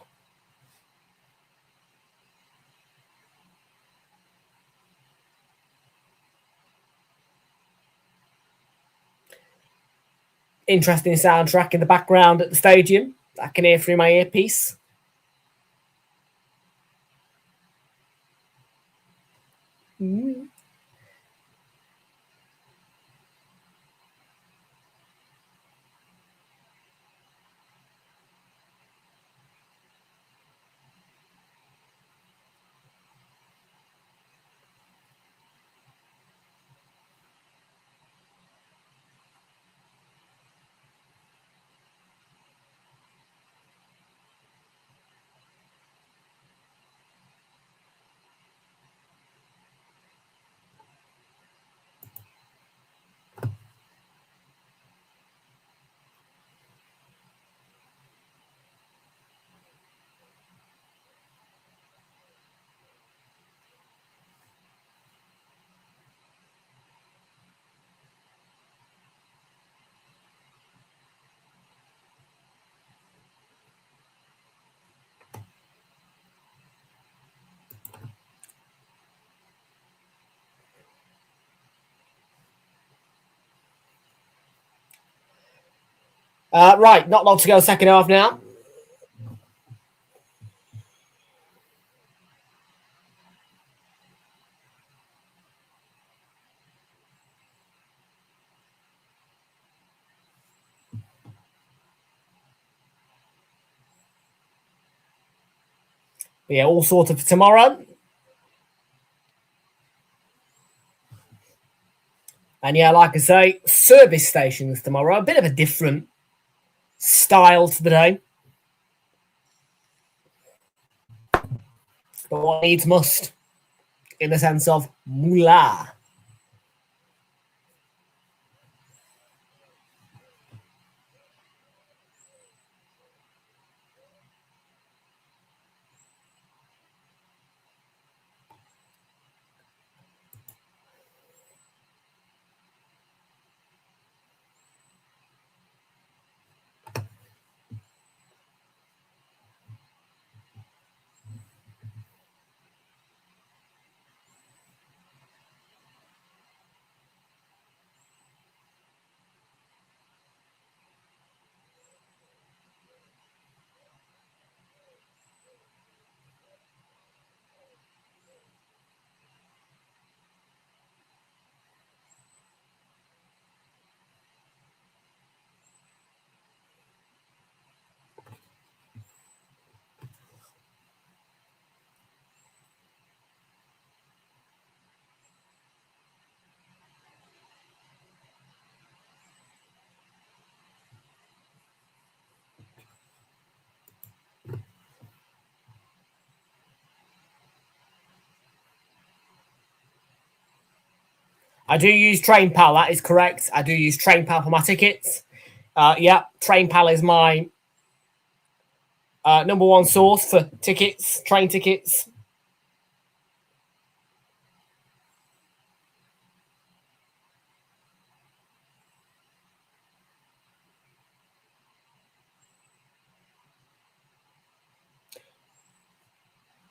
Interesting soundtrack in the background at the stadium that I can hear through my earpiece. Right, not long to go, second half now. Yeah, all sorted for tomorrow. And yeah, like I say, service stations tomorrow. A bit of a different style to the day. But what needs must, in the sense of moolah. I do use TrainPal. That is correct. I do use TrainPal for my tickets. Yeah, TrainPal is my number one source for tickets, train tickets.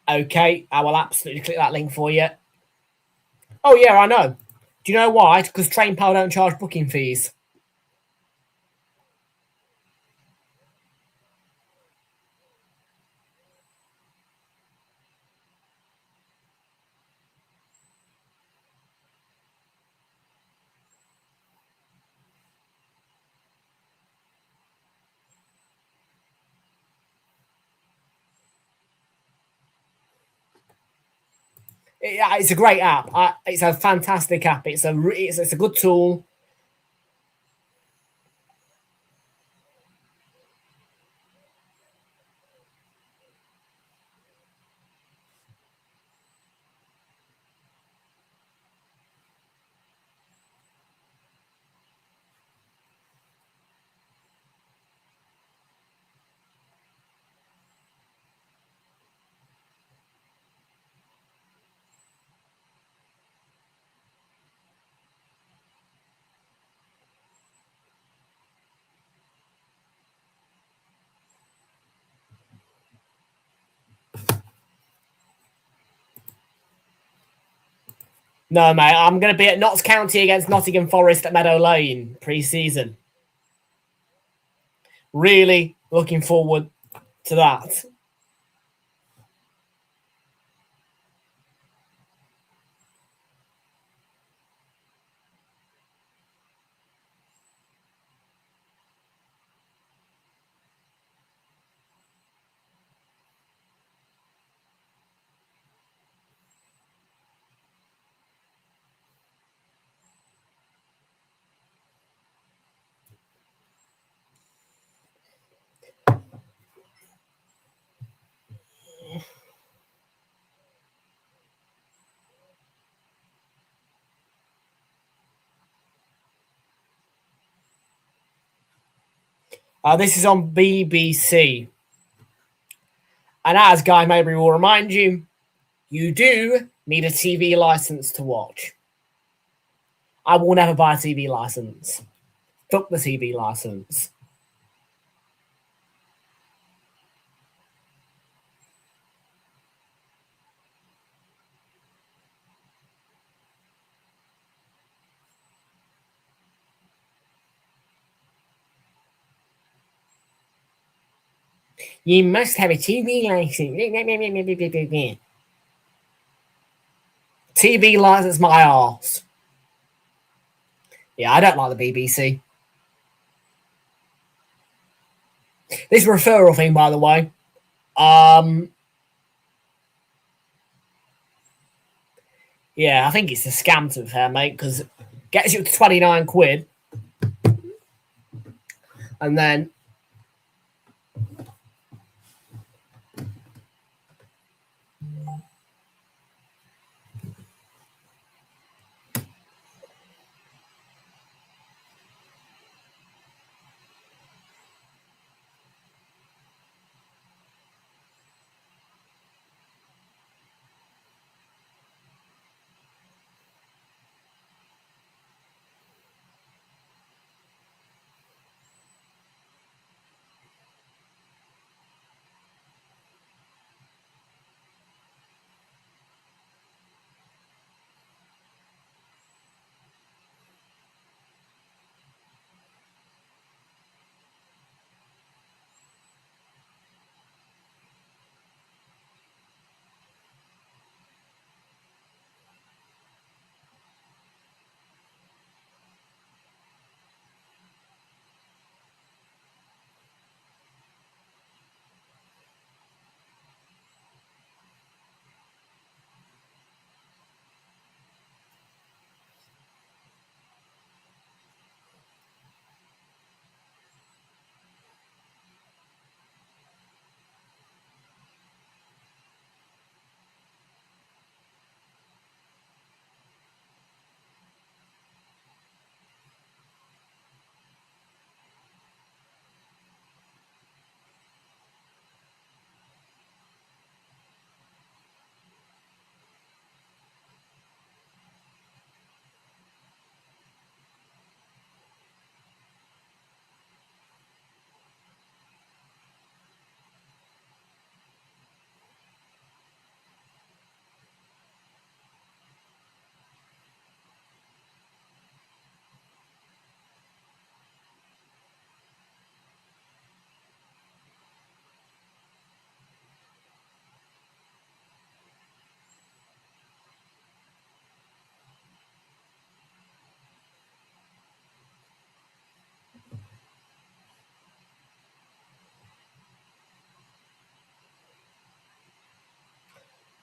Okay, I will absolutely click that link for you. Oh, yeah, I know. Do you know why? Because TrainPal don't charge booking fees. It's a great app. It's a fantastic app. It's a good tool. No, mate, I'm going to be at Notts County against Nottingham Forest at Meadow Lane pre-season. Really looking forward to that. This is on BBC. And as Guy Mabry will remind you, you do need a TV license to watch. I will never buy a TV license. Fuck the TV license. You must have a TV license. TV license my arse. Yeah, I don't like the BBC. This referral thing, by the way. Yeah, I think it's a scam, to be fair, mate, because it gets you to 29 quid. And then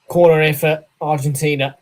Corner here for Argentina.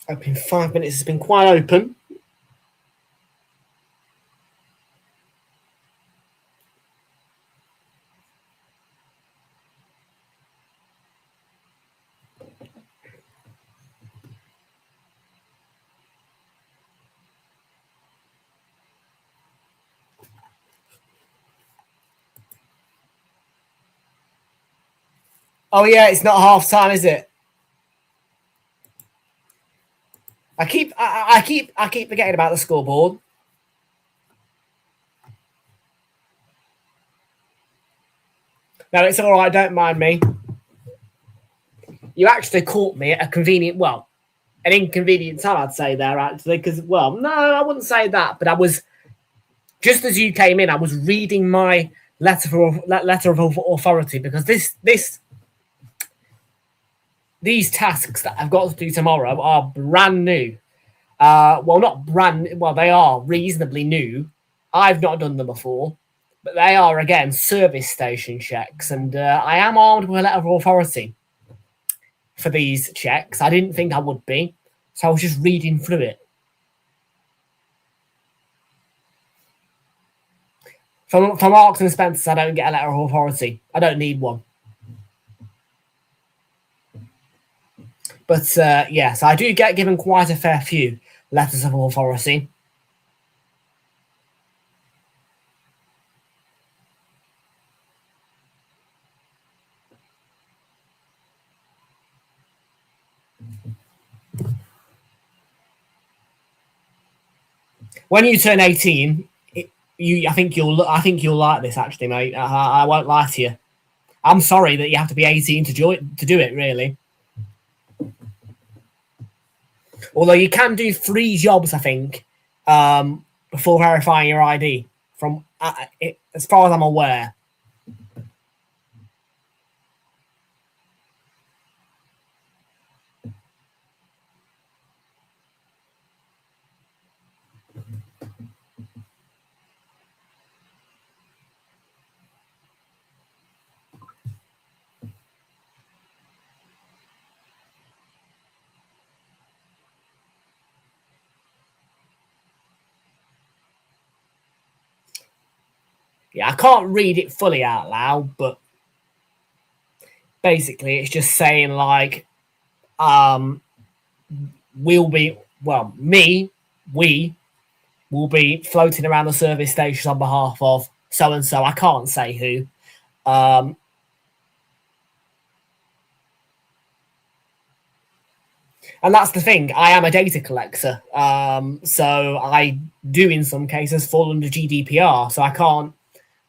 Open 5 minutes. It's been quite open. Oh yeah, it's not half time, is it? I keep forgetting about the scoreboard. No, it's all right. Don't mind me. You actually caught me at an inconvenient time, I'd say there actually, because no, I wouldn't say that, but I was just as you came in, I was reading my letter of authority because these tasks that I've got to do tomorrow are brand new. Not brand. Well, they are reasonably new. I've not done them before, but they are again service station checks, and I am armed with a letter of authority for these checks. I didn't think I would be, so I was just reading through it. For Marks and Spencer, I don't get a letter of authority. I don't need one. But yes, I do get given quite a fair few letters of authority. When you turn 18, I think you'll like this actually, mate. I won't lie to you. I'm sorry that you have to be 18 to do it, really. Although you can do 3 jobs, I think, before verifying your ID. From as far as I'm aware. Yeah, I can't read it fully out loud, but basically it's just saying like, we will be floating around the service stations on behalf of so and so. I can't say who. And that's the thing. I am a data collector. So I do, in some cases, fall under GDPR. So I can't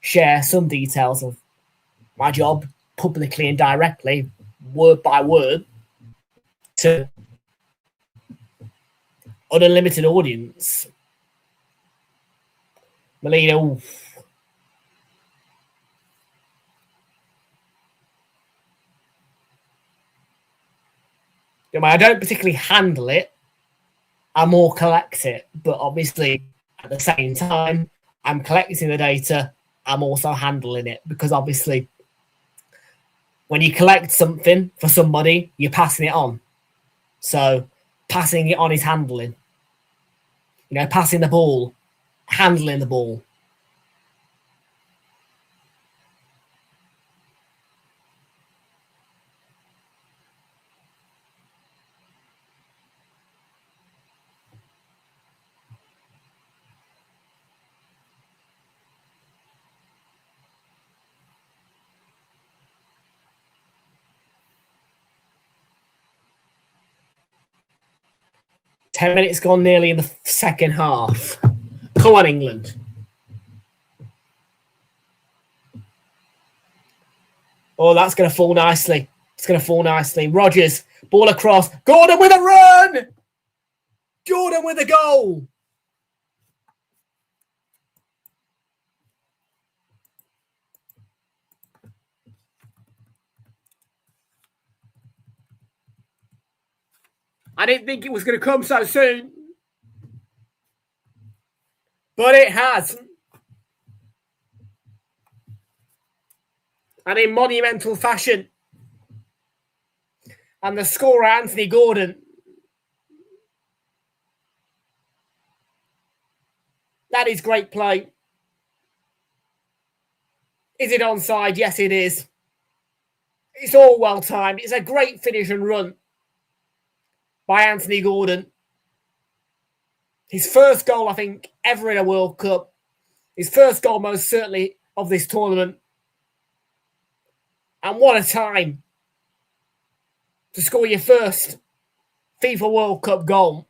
share some details of my job publicly and directly, word by word, to an unlimited audience. Melina, oof. I don't particularly handle it. I more collect it. But obviously, at the same time, I'm collecting the data. I'm also handling it. Because obviously, when you collect something for somebody, you're passing it on. So passing it on is handling. Passing the ball, handling the ball. Ten minutes gone nearly in the second half. Come on, England. Oh, that's going to fall nicely. It's going to fall nicely. Rodgers, ball across. Gordon with a run! Jordan with a goal! I didn't think it was going to come so soon. But it has. And in monumental fashion. And the scorer, Anthony Gordon. That is great play. Is it onside? Yes, it is. It's all well timed. It's a great finish and run by Anthony Gordon. His first goal, I think, ever in a World Cup. His first goal, most certainly, of this tournament. And what a time to score your first FIFA World Cup goal.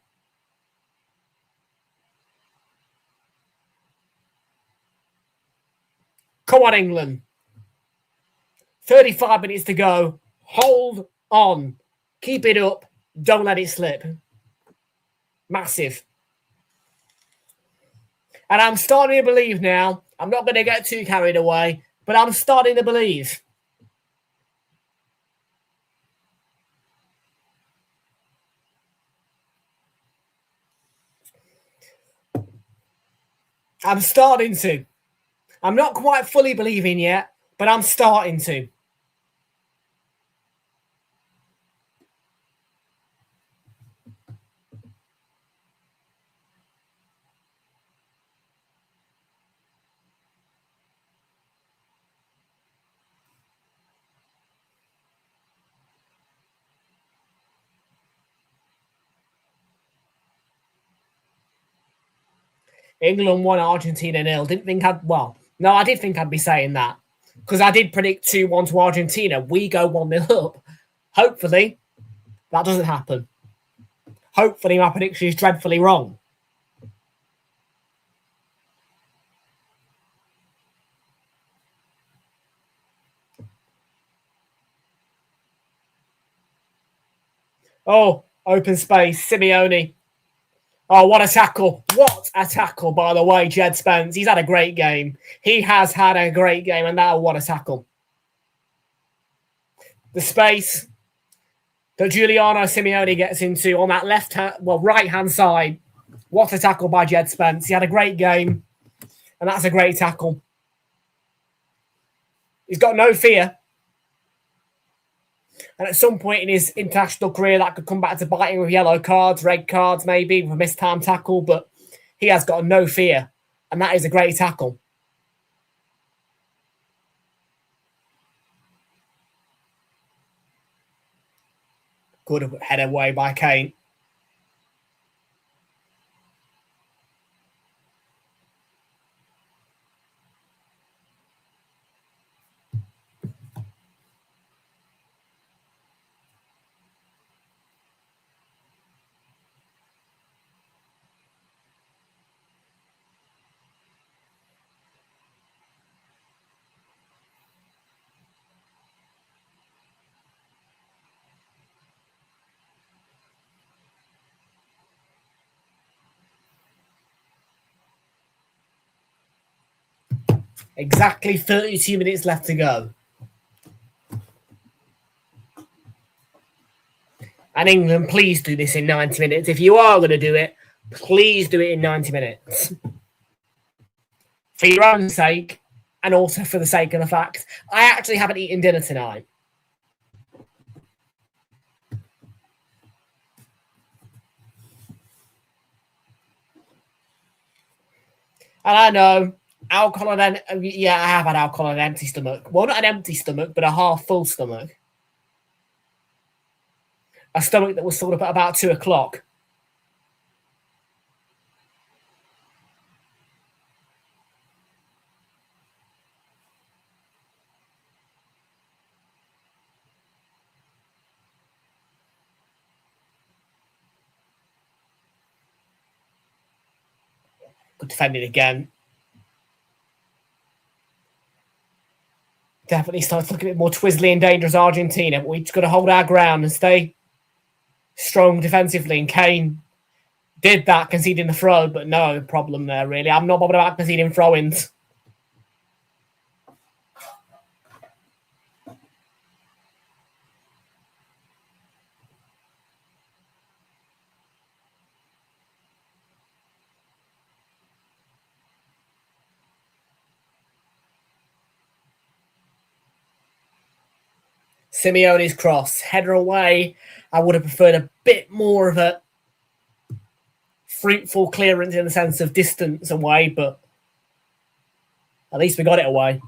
Come on, England. 35 minutes to go. Hold on. Keep it up. Don't let it slip. Massive. And I'm starting to believe now. I'm not going to get too carried away, but I'm starting to believe. I'm starting to. I'm not quite fully believing yet, but I'm starting to. England won, Argentina 0. Didn't think no, I did think I'd be saying that. Because I did predict 2-1 to Argentina. We go 1-0 up. Hopefully, that doesn't happen. Hopefully, my prediction is dreadfully wrong. Oh, open space. Simeone. Oh, what a tackle. What a tackle, by the way, Jed Spence. He's had a great game. He has had a great game, and now what a tackle. The space that Giuliano Simeone gets into on that right-hand side. What a tackle by Jed Spence. He had a great game, and that's a great tackle. He's got no fear. And at some point in his international career, that could come back to bite him with yellow cards, red cards, maybe, with a missed-time tackle. But he has got no fear. And that is a great tackle. Good head away by Kane. Exactly 32 minutes left to go. And England, please do this in 90 minutes. If you are going to do it, please do it in 90 minutes. For your own sake, and also for the sake of the fact, I actually haven't eaten dinner tonight. And I know, alcohol and I have had alcohol on an empty stomach. Well, not an empty stomach, but a half full stomach. A stomach that was filled up at about 2 o'clock. Good defending again. Definitely starts looking a bit more twizzly and dangerous Argentina. But we just got to hold our ground and stay strong defensively. And Kane did that, conceding the throw, but no problem there, really. I'm not bothered about conceding throw-ins. Simeone's cross, header away. I would have preferred a bit more of a fruitful clearance in the sense of distance away, but at least we got it away.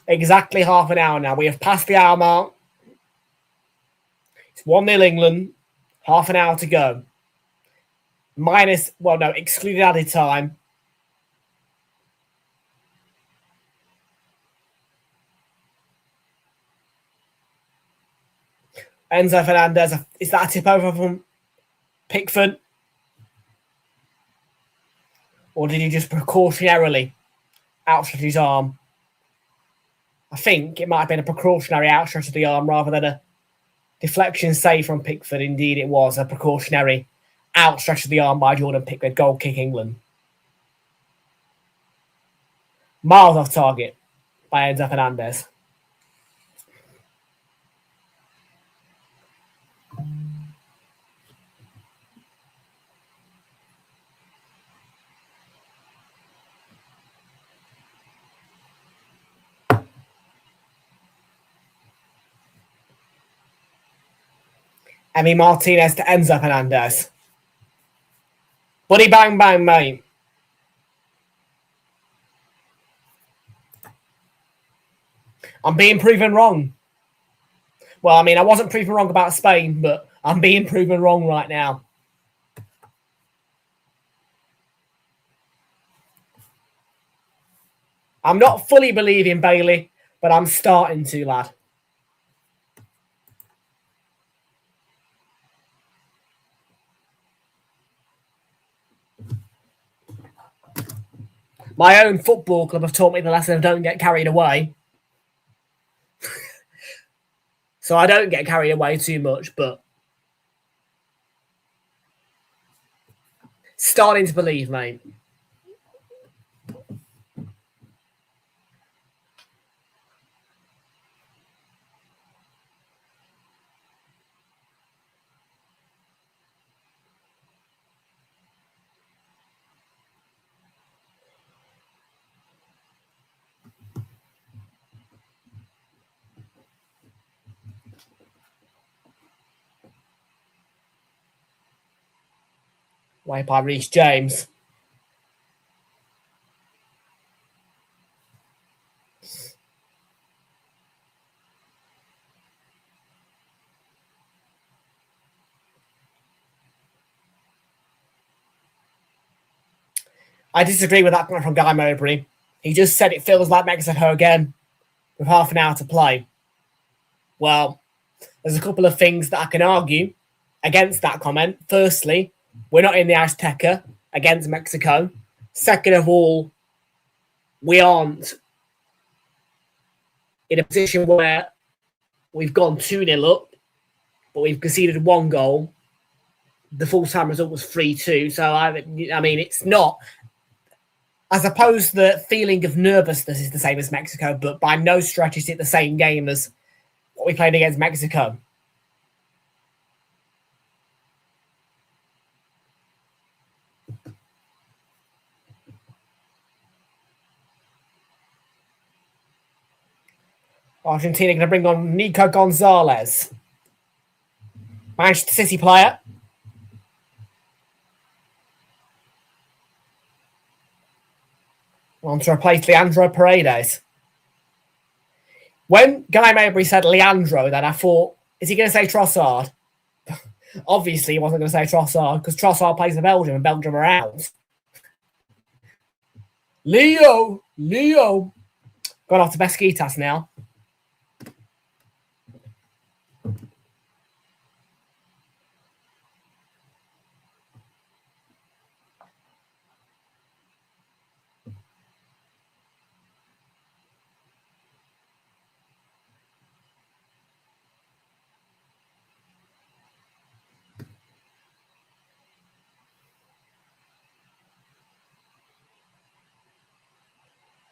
Exactly half an hour now. We have passed the hour mark. It's 1-0 England. Half an hour to go. Excluding added time. Enzo Fernandez, is that a tip over from Pickford? Or did he just precautionarily outstretch his arm? I think it might have been a precautionary outstretch of the arm rather than a deflection save from Pickford. Indeed, it was a precautionary outstretch of the arm by Jordan Pickford. Goal kick England. Miles off target by Enzo Fernandez. Emi Martinez to Enzo Fernandez. Buddy bang bang, mate. I'm being proven wrong. Well, I mean, I wasn't proven wrong about Spain, but I'm being proven wrong right now. I'm not fully believing Bailey, but I'm starting to, lad. My own football club have taught me the lesson of don't get carried away. So I don't get carried away too much, but starting to believe, mate. Way by Reece James. I disagree with that point from Guy Mowbray. He just said it feels like Mexico again with half an hour to play. Well, there's a couple of things that I can argue against that comment. Firstly, we're not in the Azteca against Mexico. Second of all, we aren't in a position where we've gone 2-0 up, but we've conceded 1 goal. The full-time result was 3-2. So, I mean, it's not... I suppose the feeling of nervousness is the same as Mexico, but by no stretch is it the same game as what we played against Mexico. Argentina going to bring on Nico Gonzalez. Manchester City player. On to replace Leandro Paredes. When Guy Mowbray said Leandro, then I thought, is he going to say Trossard? Obviously, he wasn't going to say Trossard because Trossard plays for Belgium and Belgium are out. Leo. Gone off to Besiktas now.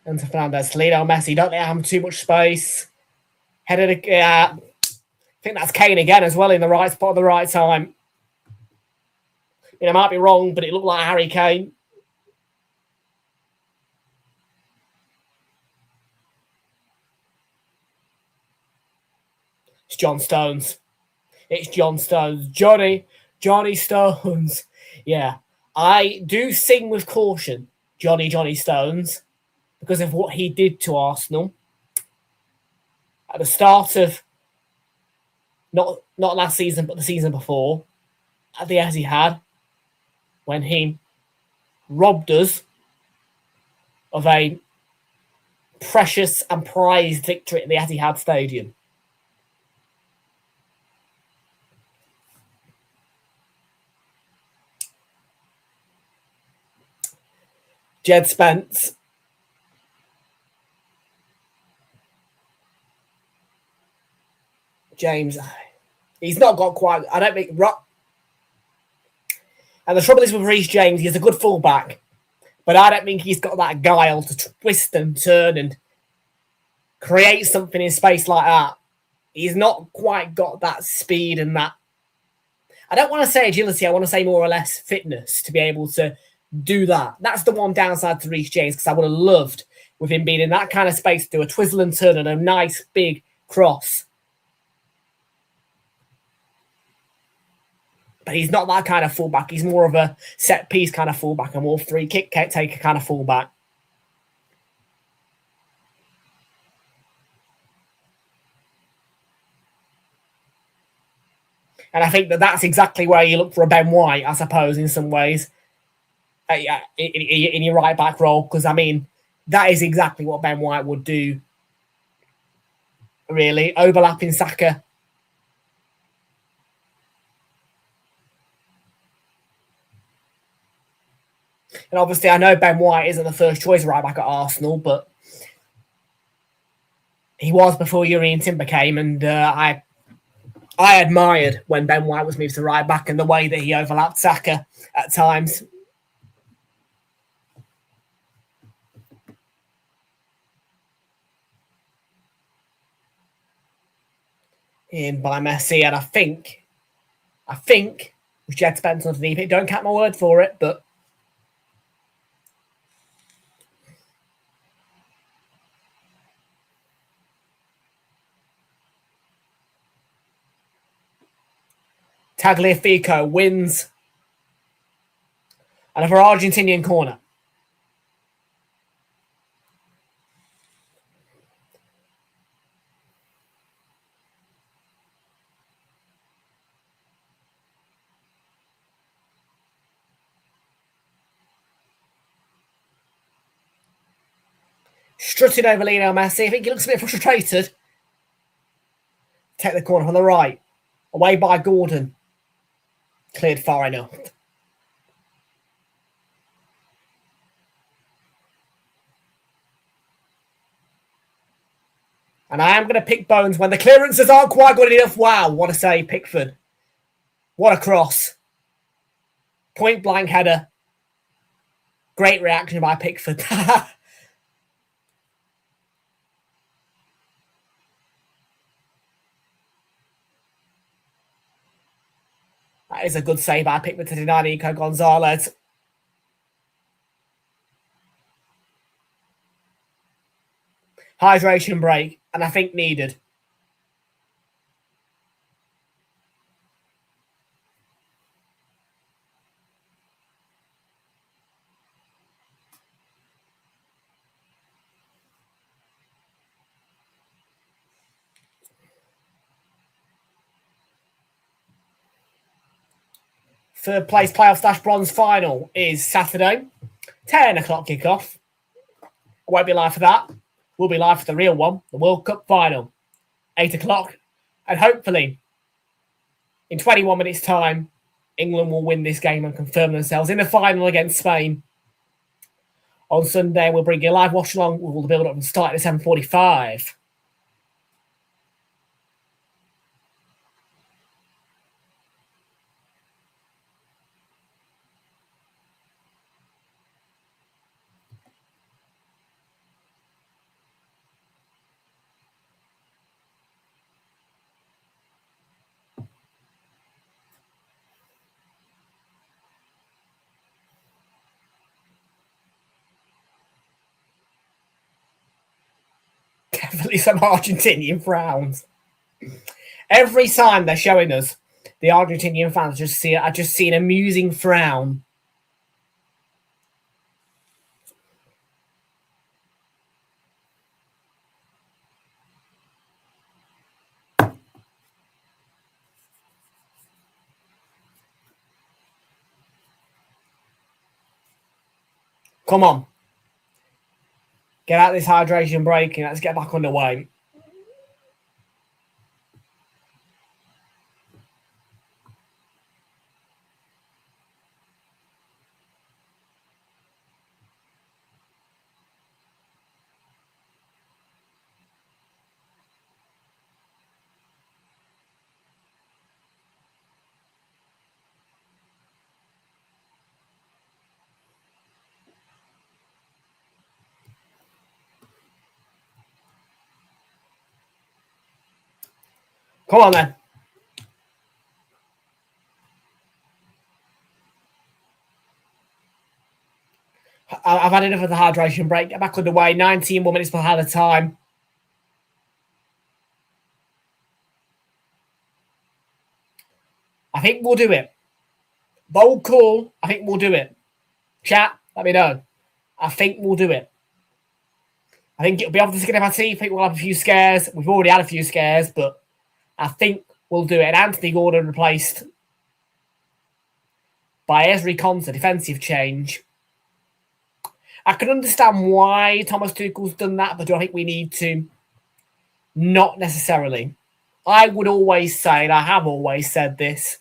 Into Fernandez, Lionel Messi. Don't let him too much space. Headed. I think that's Kane again as well in the right spot at the right time. I might be wrong, but it looked like Harry Kane. It's John Stones. Johnny Stones. Yeah. I do sing with caution, Johnny Stones, because of what he did to Arsenal at the start of not last season, but the season before, at the Etihad, when he robbed us of a precious and prized victory at the Etihad Stadium. Jed Spence. James. He's not got quite... I don't think... And the trouble is with Reece James, he's a good fullback. But I don't think he's got that guile to twist and turn and create something in space like that. He's not quite got that speed and that... I don't want to say agility. I want to say more or less fitness to be able to do that. That's the one downside to Reece James, because I would have loved, with him being in that kind of space, to do a twizzle and turn and a nice big cross. But he's not that kind of fullback. He's more of a set-piece kind of fullback, a more free-kick taker kind of fullback. And I think that's exactly where you look for a Ben White, I suppose, in some ways, in your right-back role. Because, I mean, that is exactly what Ben White would do, really. Overlapping Saka. And obviously, I know Ben White isn't the first choice right back at Arsenal, but he was before Urian Timber came, and I admired when Ben White was moved to right back and the way that he overlapped Saka at times. In by Messi, and I think with Jed Spence underneath it. Don't count my word for it, but Tagliafico wins. And for Argentinian corner. Strutting over Lionel Messi. I think he looks a bit frustrated. Take the corner from the right. Away by Gordon. Cleared far enough. And I am going to pick Bones when the clearances aren't quite good enough. Wow, what a save, Pickford. What a cross. Point blank header. Great reaction by Pickford. That is a good save by Pickford to deny Nico Gonzalez. Hydration break, and I think needed. Third place playoff / bronze final is Saturday, 10 o'clock kickoff. I won't be live for that. We'll be live for the real one, the World Cup final, 8 o'clock. And hopefully, in 21 minutes' time, England will win this game and confirm themselves in the final against Spain. On Sunday, we'll bring you a live watch along with all the build up and start at 7:45. Definitely some Argentinian frowns. Every time they're showing us, the Argentinian fans I just see an amusing frown. Come on. Get out this hydration break and let's get back underway. Come on then. I've had enough of the hydration break. Get back underway. 19 more minutes behind the time. I think we'll do it. Bold call. I think we'll do it. Chat, let me know. I think we'll do it. I think it'll be obviously going to have a team. I think we'll have a few scares. We've already had a few scares, but I think we'll do it. And Anthony Gordon replaced by Ezri Konsa, defensive change. I can understand why Thomas Tuchel's done that, but do I think we need to? Not necessarily. I would always say, and I have always said this,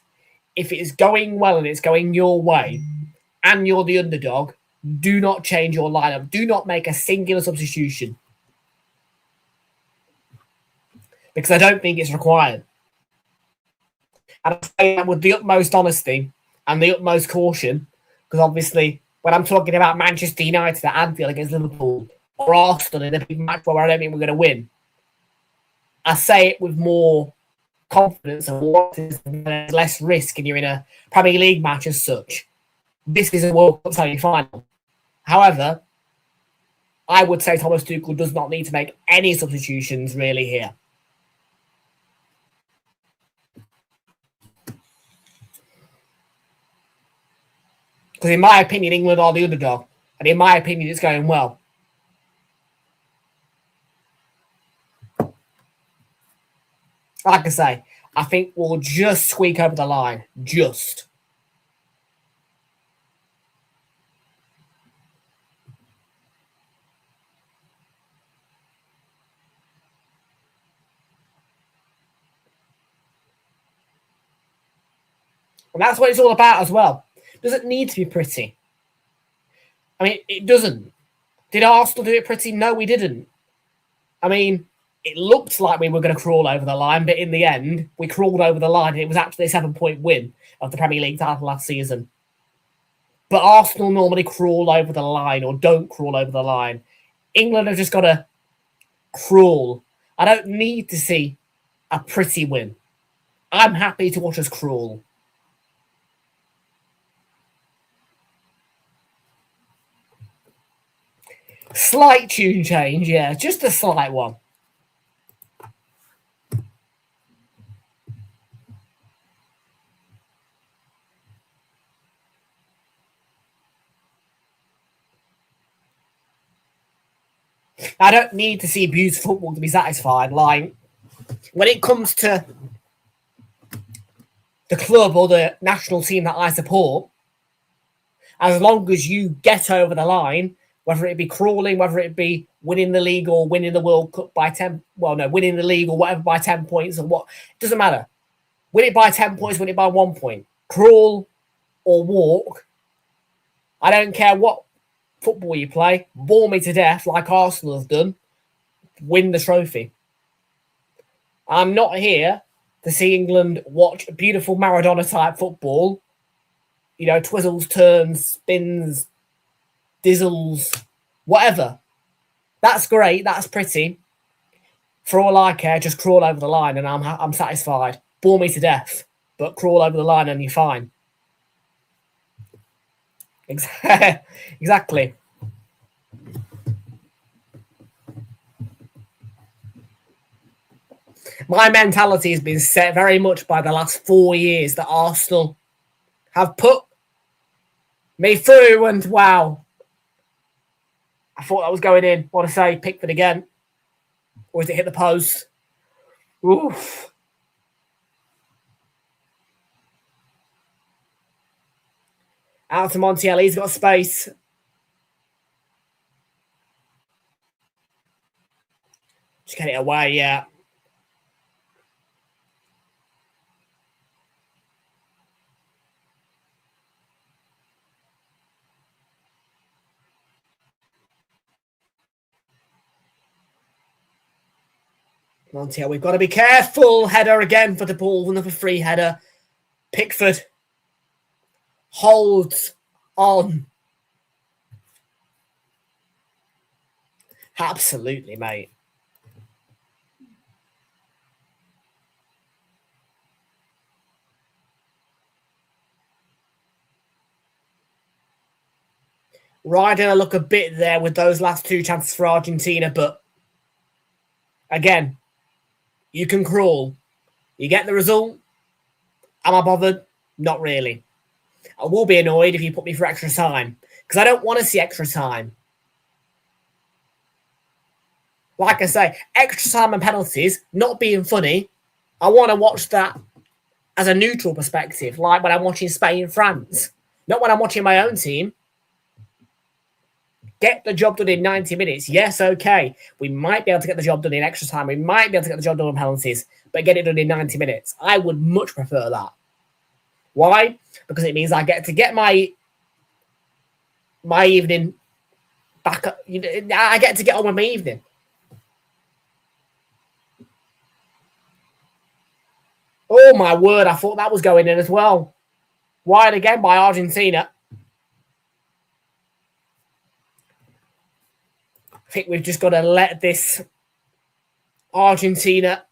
if it is going well and it's going your way, and you're the underdog, do not change your lineup. Do not make a singular substitution. Because I don't think it's required. And I say that with the utmost honesty and the utmost caution, because obviously, when I'm talking about Manchester United at Anfield against Liverpool or Arsenal in a big match where I don't think we're going to win, I say it with more confidence and less risk, and you're in a Premier League match as such. This is a World Cup semi-final. However, I would say Thomas Tuchel does not need to make any substitutions really here. Because in my opinion, England are the underdog. And in my opinion, it's going well. Like I say, I think we'll just squeak over the line. Just. And that's what it's all about as well. Does it need to be pretty? I mean, it doesn't. Did Arsenal do it pretty? No, we didn't. I mean, it looked like we were going to crawl over the line, but in the end, we crawled over the line. And it was actually a 7-point win of the Premier League title last season. But Arsenal normally crawl over the line or don't crawl over the line. England have just got to crawl. I don't need to see a pretty win. I'm happy to watch us crawl. Slight tune change, yeah, just a slight one. I don't need to see beautiful football to be satisfied. Like, when it comes to the club or the national team that I support, as long as you get over the line, whether it be crawling, whether it be winning the league or winning the World Cup by 10, winning the league or whatever by 10 points or what, it doesn't matter. Win it by 10 points, win it by 1 point. Crawl or walk. I don't care what football you play. Bore me to death like Arsenal have done. Win the trophy. I'm not here to see England watch beautiful Maradona-type football. You know, twizzles, turns, spins, dizzles, whatever. That's great. That's pretty. For all I care, just crawl over the line and I'm satisfied. Bore me to death, but crawl over the line and you're fine. Exactly. My mentality has been set very much by the last 4 years that Arsenal have put me through, and wow, I thought that was going in. Want to say Pickford again, or is it hit the post? Oof. Out to Montiel, he's got space. Just get it away, yeah. Montiel, we've got to be careful. Header again for the ball, another free header. Pickford holds on. Absolutely, mate. Riding a look a bit there with those last 2 chances for Argentina, but again, you can crawl. You get the result. Am I bothered? Not really. I will be annoyed if you put me for extra time because I don't want to see extra time. Like I say, extra time and penalties, not being funny. I want to watch that as a neutral perspective, like when I'm watching Spain and France, not when I'm watching my own team. Get the job done in 90 minutes. Yes, okay. We might be able to get the job done in extra time. We might be able to get the job done on penalties, but get it done in 90 minutes. I would much prefer that. Why? Because it means I get to get my evening back up. I get to get on with my evening. Oh, my word. I thought that was going in as well. Wide again by Argentina. I think we've just got to let this Argentina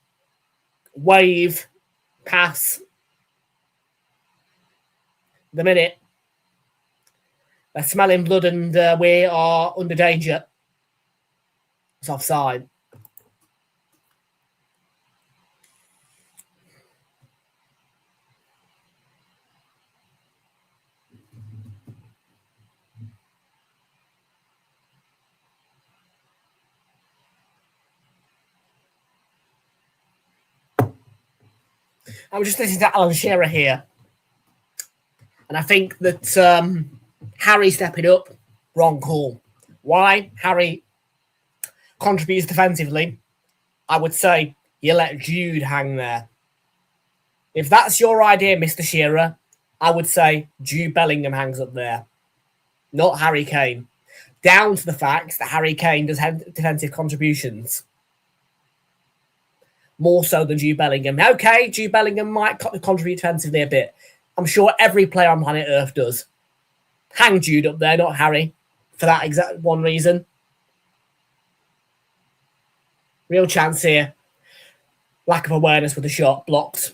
wave pass the minute. They're smelling blood and we are under danger. It's offside. I was just listening to Alan Shearer here. And I think that Harry stepping up, wrong call. Why? Harry contributes defensively. I would say you let Jude hang there. If that's your idea, Mr. Shearer, I would say Jude Bellingham hangs up there, not Harry Kane. Down to the fact that Harry Kane does have defensive contributions. More so than Jude Bellingham. Okay, Jude Bellingham might contribute defensively a bit. I'm sure every player on planet Earth does. Hang Jude up there, not Harry, for that exact one reason. Real chance here. Lack of awareness with the shot. Blocked.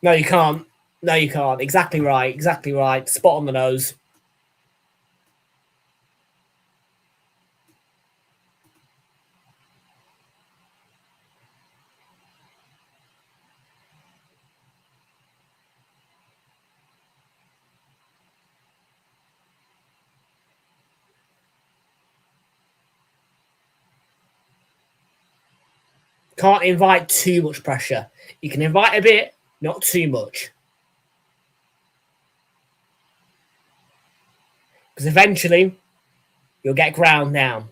No, you can't. No, you can't. Exactly right. Exactly right. Spot on the nose. Can't invite too much pressure. You can invite a bit, not too much. Because eventually, you'll get ground down.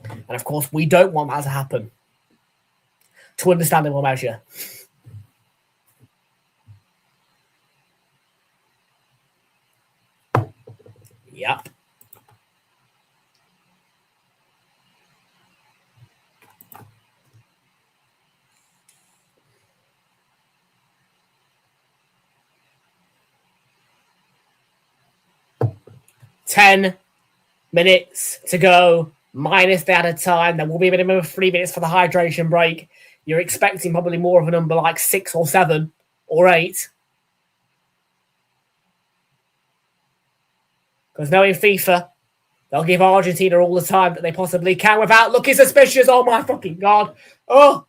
And of course, we don't want that to happen. To understandable measure. Yep. Ten minutes to go, minus the added time. There will be a minimum of 3 minutes for the hydration break. You're expecting probably more of a number like 6 or 7 or 8. Because knowing FIFA, they'll give Argentina all the time that they possibly can without looking suspicious. Oh my fucking God. Oh.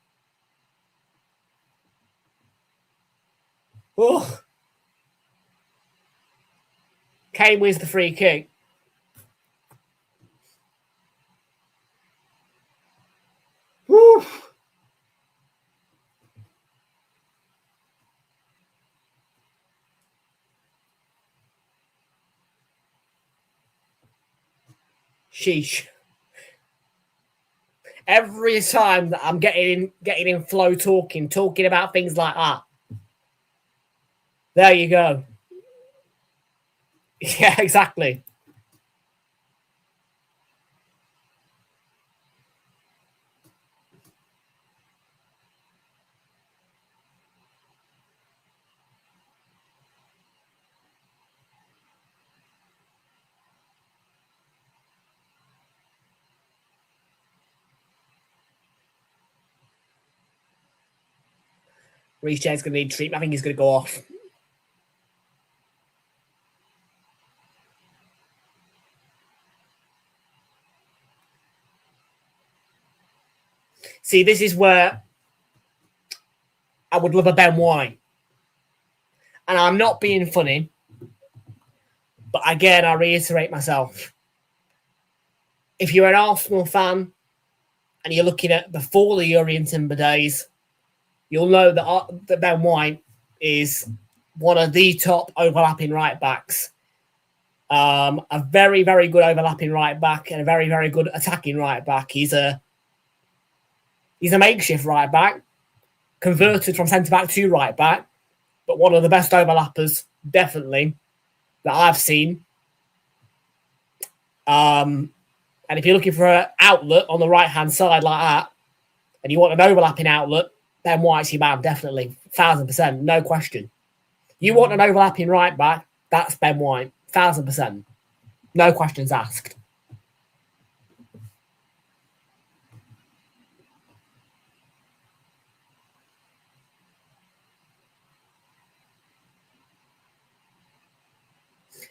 Oh. Kane wins the free kick. Woo. Sheesh. Every time that I'm getting in flow talking about things like that. There you go. Yeah, exactly. Reece James going to need treatment. I think he's going to go off. See, this is where I would love a Ben White. And I'm not being funny. But again, I reiterate myself. If you're an Arsenal fan and you're looking at before the Urian Timber days, you'll know that Ben White is one of the top overlapping right backs. A very, very good overlapping right back and a very, very good attacking right back. He's a makeshift right back, converted from centre back to right back, but one of the best overlappers, definitely, that I've seen. And if you're looking for an outlet on the right-hand side like that, and you want an overlapping outlet, Ben White's your man, definitely. 1,000%, no question. You want an overlapping right back, that's Ben White. 1,000%. No questions asked.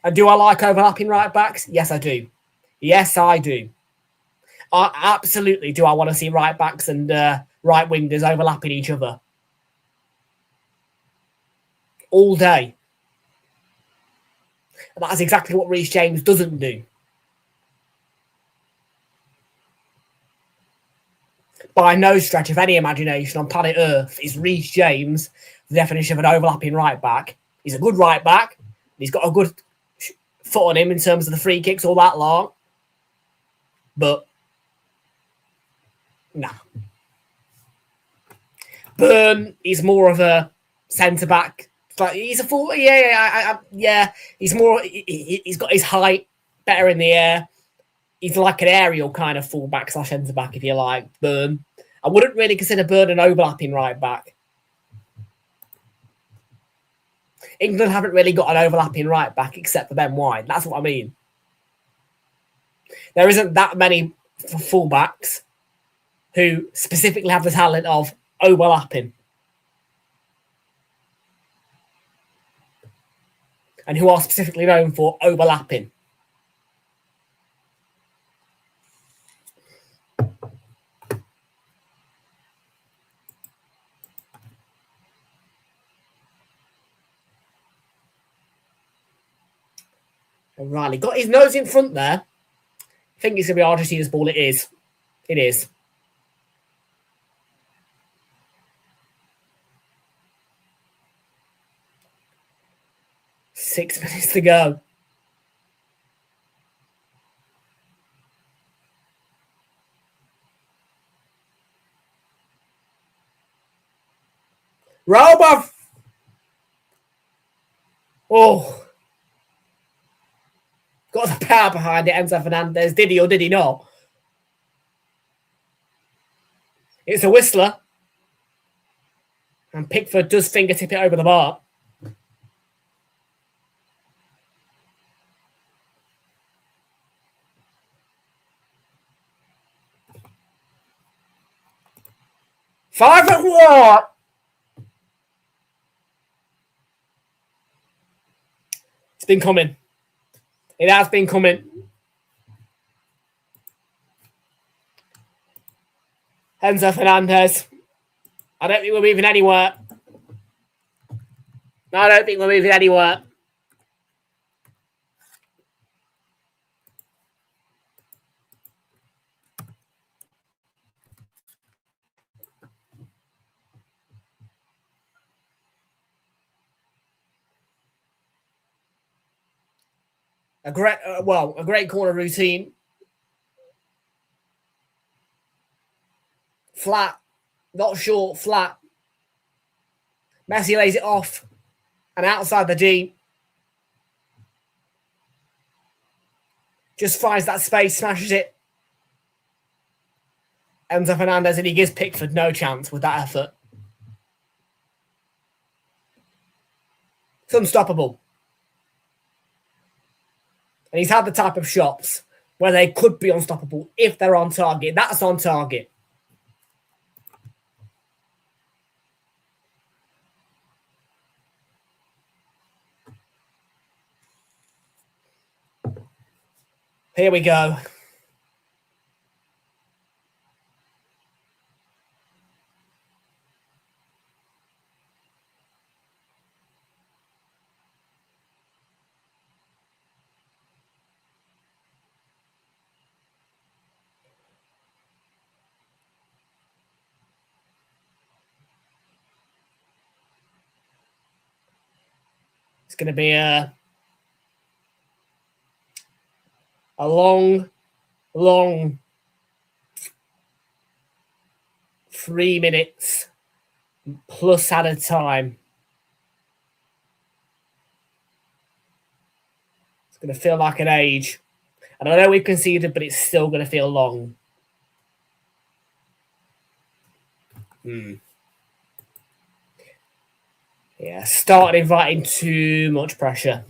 And do I like overlapping right backs? Yes, I do. Yes, I do. Absolutely do I want to see right backs and right wingers overlapping each other. All day. And that is exactly what Reece James doesn't do. By no stretch of any imagination on planet Earth is Reece James the definition of an overlapping right back. He's a good right back, He's got a good foot on him in terms of the free kicks all that long. But, nah. Burn, he's more of a centre-back. But he's a full... Yeah. He's more... He's got his height better in the air. He's like an aerial kind of fullback / centre-back, if you like, Burn. I wouldn't really consider Burn an overlapping right-back. England haven't really got an overlapping right-back except for Ben White. That's what I mean. There isn't that many fullbacks who specifically have the talent of overlapping. And who are specifically known for overlapping. Riley got his nose in front there. I think it's going to be Argentina's ball. It is. It is. Six minutes to go. Roba. Oh. Got the power behind it, Enzo Fernandez. Did he or did he not? It's a whistler. And Pickford does fingertip it over the bar. Five at what? It's been coming. It has been coming. Enzo Fernandez. I don't think we're moving anywhere. No, I don't think we're moving anywhere. A great corner routine. Flat, not short, flat. Messi lays it off and outside the D. Just finds that space, smashes it. Enzo Fernandez, and he gives Pickford no chance with that effort. It's unstoppable. And he's had the type of shots where they could be unstoppable if they're on target. That's on target. Here we go. It's going to be a long 3 minutes plus added time. It's going to feel like an age. And I know we've conceded, but it's still going to feel long. Yeah, started inviting too much pressure.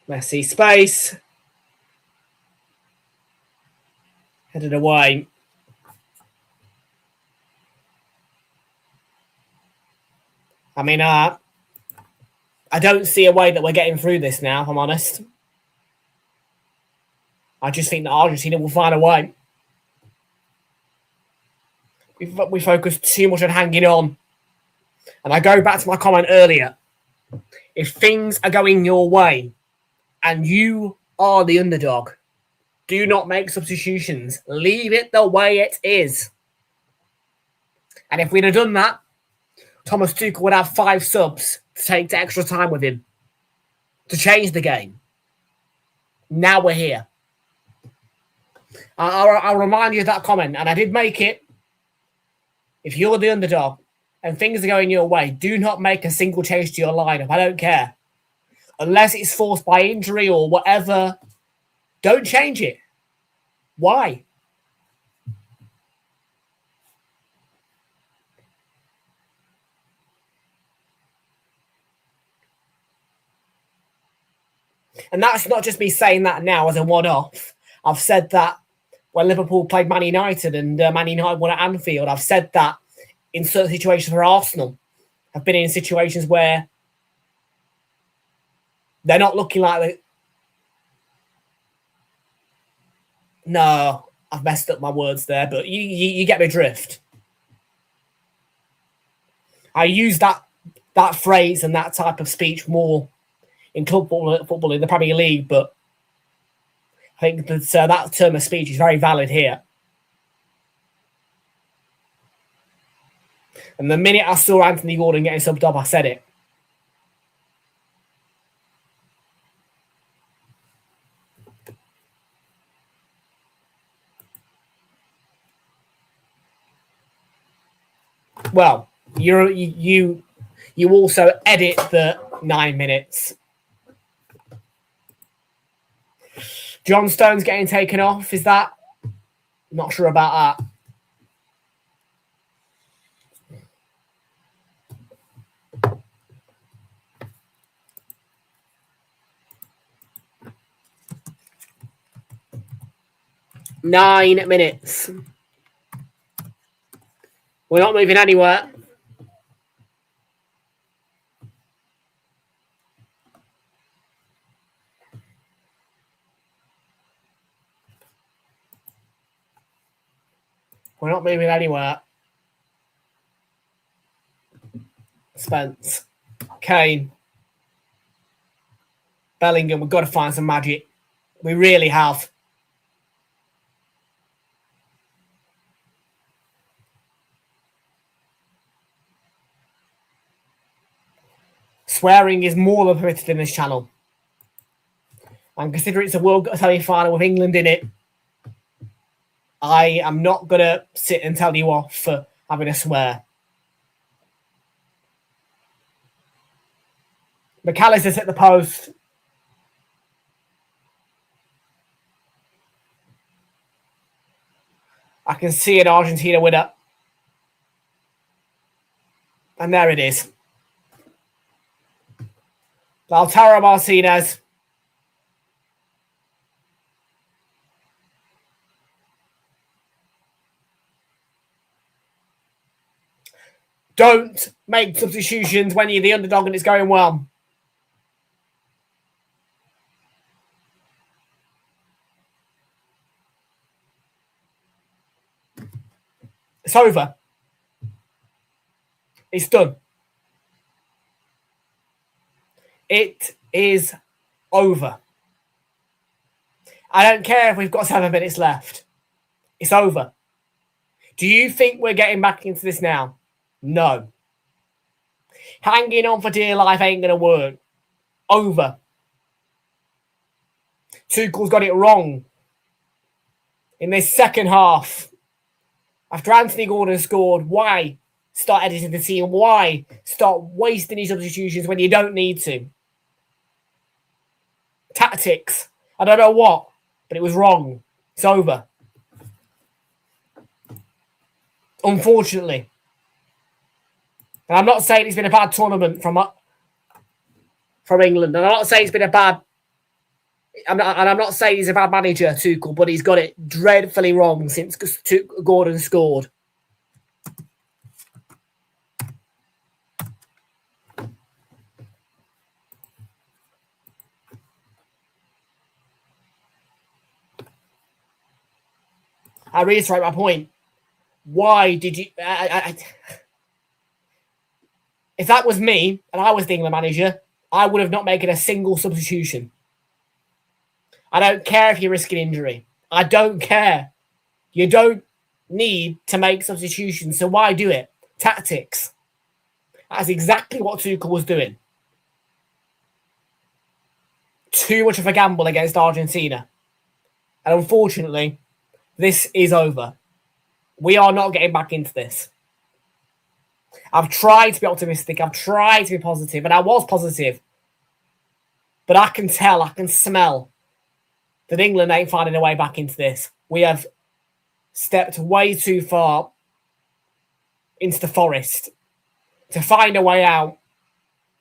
Messi space. Headed away. I I mean, I don't see a way that we're getting through this now, if I'm honest. I just think that Argentina will find a way. We focus too much on hanging on. And I go back to my comment earlier. If things are going your way and you are the underdog, do not make substitutions. Leave it the way it is. And if we'd have done that, Thomas Tuchel would have 5 subs to take to extra time with him to change the game. Now we're here. I'll remind you of that comment, and I did make it. If you're the underdog and things are going your way, do not make a single change to your lineup. I don't care. Unless it's forced by injury or whatever, don't change it. Why? And that's not just me saying that now as a one-off. I've said that when Liverpool played Man United and Man United won at Anfield. I've said that in certain situations for Arsenal. I've been in situations where they're not looking like they... No, I've messed up my words there, but you get my drift. I use that phrase and that type of speech more in club football in the Premier League, but I think that term of speech is very valid here. And the minute I saw Anthony Gordon getting subbed up, I said it. Well, you also edit the 9 minutes. John Stones getting taken off, is that? Not sure about that. Nine minutes. We're not moving anywhere. We're not moving anywhere. Spence. Kane. Bellingham, we've got to find some magic. We really have. Swearing is more than permitted in this channel. And considering it's a World Cup semi-final with England in it, I am not going to sit and tell you off for having a swear. McAllister's hit the post. I can see an Argentina winner. And there it is. Lautaro Martinez. Don't make substitutions when you're the underdog and it's going well. It's over. It's done. It is over. I don't care if we've got 7 minutes left. It's over. Do you think we're getting back into this now? No. Hanging on for dear life ain't going to work. Over. Tuchel's got it wrong in this second half. After Anthony Gordon scored, why start editing the team? Why start wasting these substitutions when you don't need to? Tactics. I don't know what, but it was wrong. It's over. Unfortunately. And I'm not saying it's been a bad tournament from England. And I'm not saying it's been a bad... I'm not saying he's a bad manager, Tuchel, but he's got it dreadfully wrong since Gordon scored. I reiterate my point. Why did you... if that was me, and I was the England manager, I would have not made a single substitution. I don't care if you're risking injury. I don't care. You don't need to make substitutions, so why do it? Tactics. That's exactly what Tuchel was doing. Too much of a gamble against Argentina. And unfortunately, this is over. We are not getting back into this. I've tried to be optimistic. I've tried to be positive, and I was positive. But I can tell, I can smell that England ain't finding a way back into this. We have stepped way too far into the forest to find a way out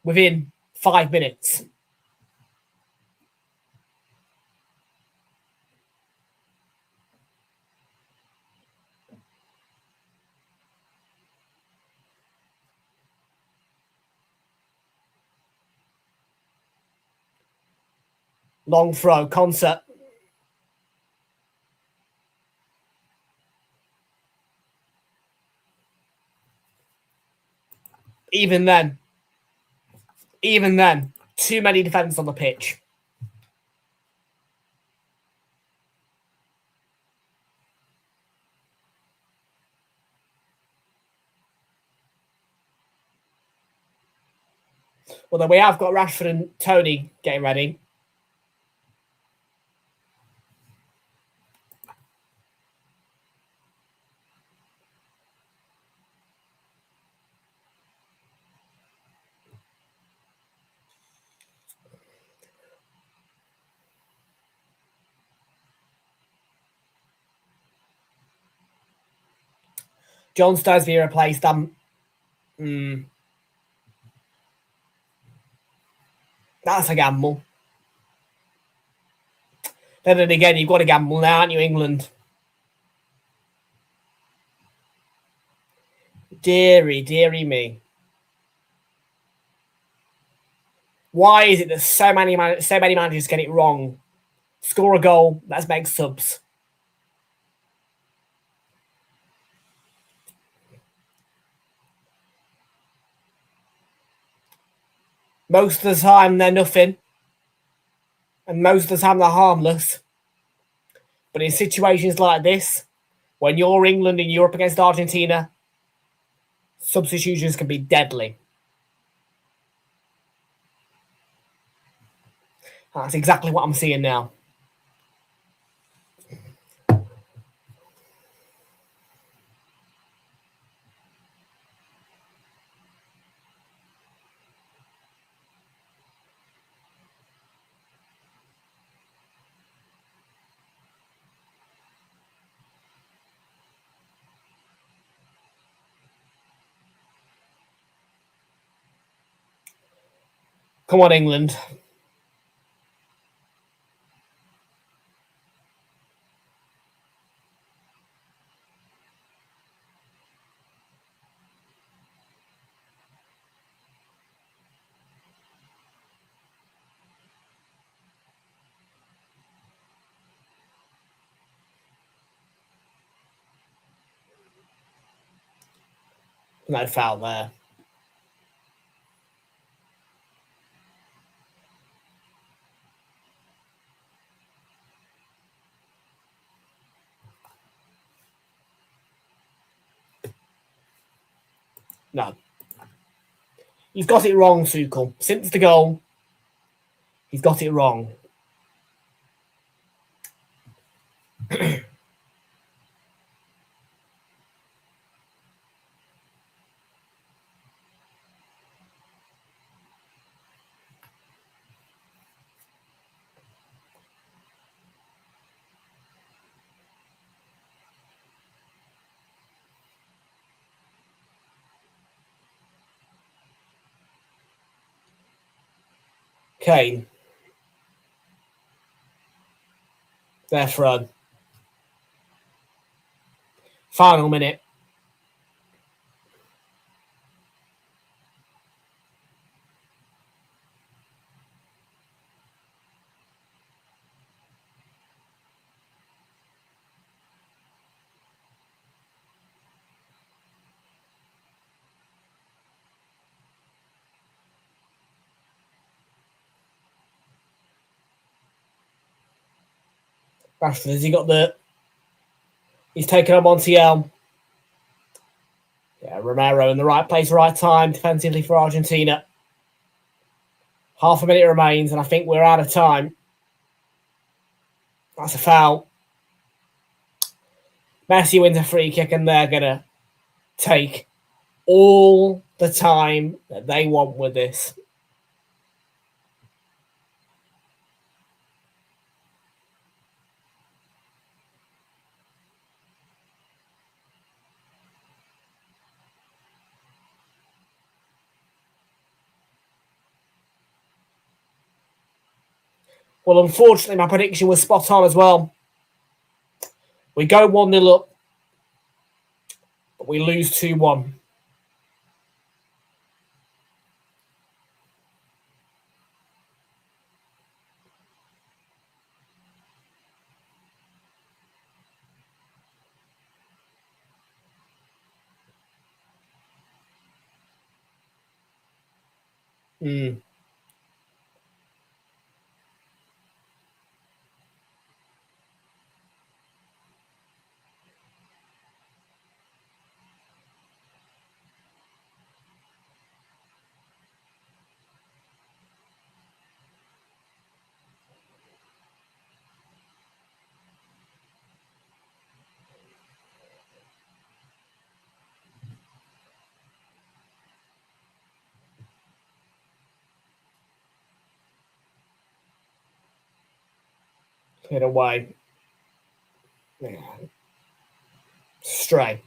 within 5 minutes. Long throw, concert. Even then, too many defenders on the pitch. Although we have got Rashford and Tony getting ready. John Stones being replaced. That's a gamble. Then again, you've got to gamble now, aren't you, England? Deary, deary me. Why is it that so many managers get it wrong? Score a goal, let's make subs. Most of the time, they're nothing. And most of the time, they're harmless. But in situations like this, when you're England and you're up against Argentina, substitutions can be deadly. That's exactly what I'm seeing now. Come on, England. No foul there. No. He's got it wrong, Tuchel. Since the goal, he's got it wrong. Kane. Their throw. Final minute. Rashford, has he got the... He's taken up Montiel. Yeah, Romero in the right place, right time, defensively for Argentina. Half a minute remains, and I think we're out of time. That's a foul. Messi wins a free kick, and they're going to take all the time that they want with this. Well, unfortunately, my prediction was spot on as well. We go 1-0 up, but we lose 2-1. Hit away. Yeah. Stray.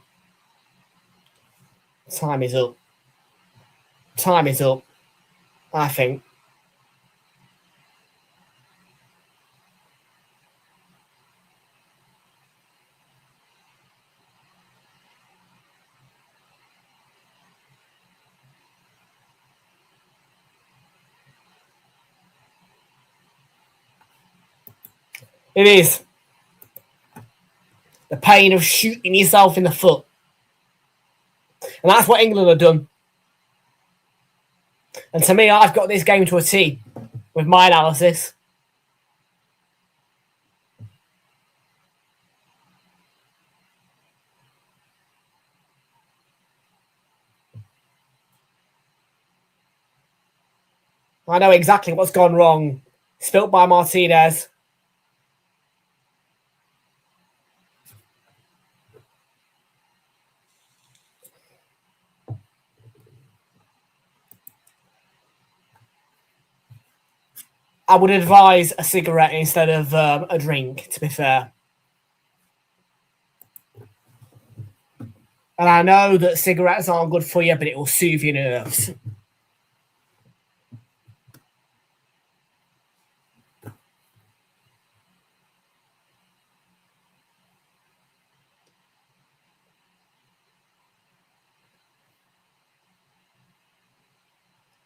Time is up. Time is up, I think. It is. The pain of shooting yourself in the foot. And that's what England have done. And to me, I've got this game to a T with my analysis. I know exactly what's gone wrong. Spilt by Martinez. I would advise a cigarette instead of a drink, to be fair. And I know that cigarettes aren't good for you, but it will soothe your nerves.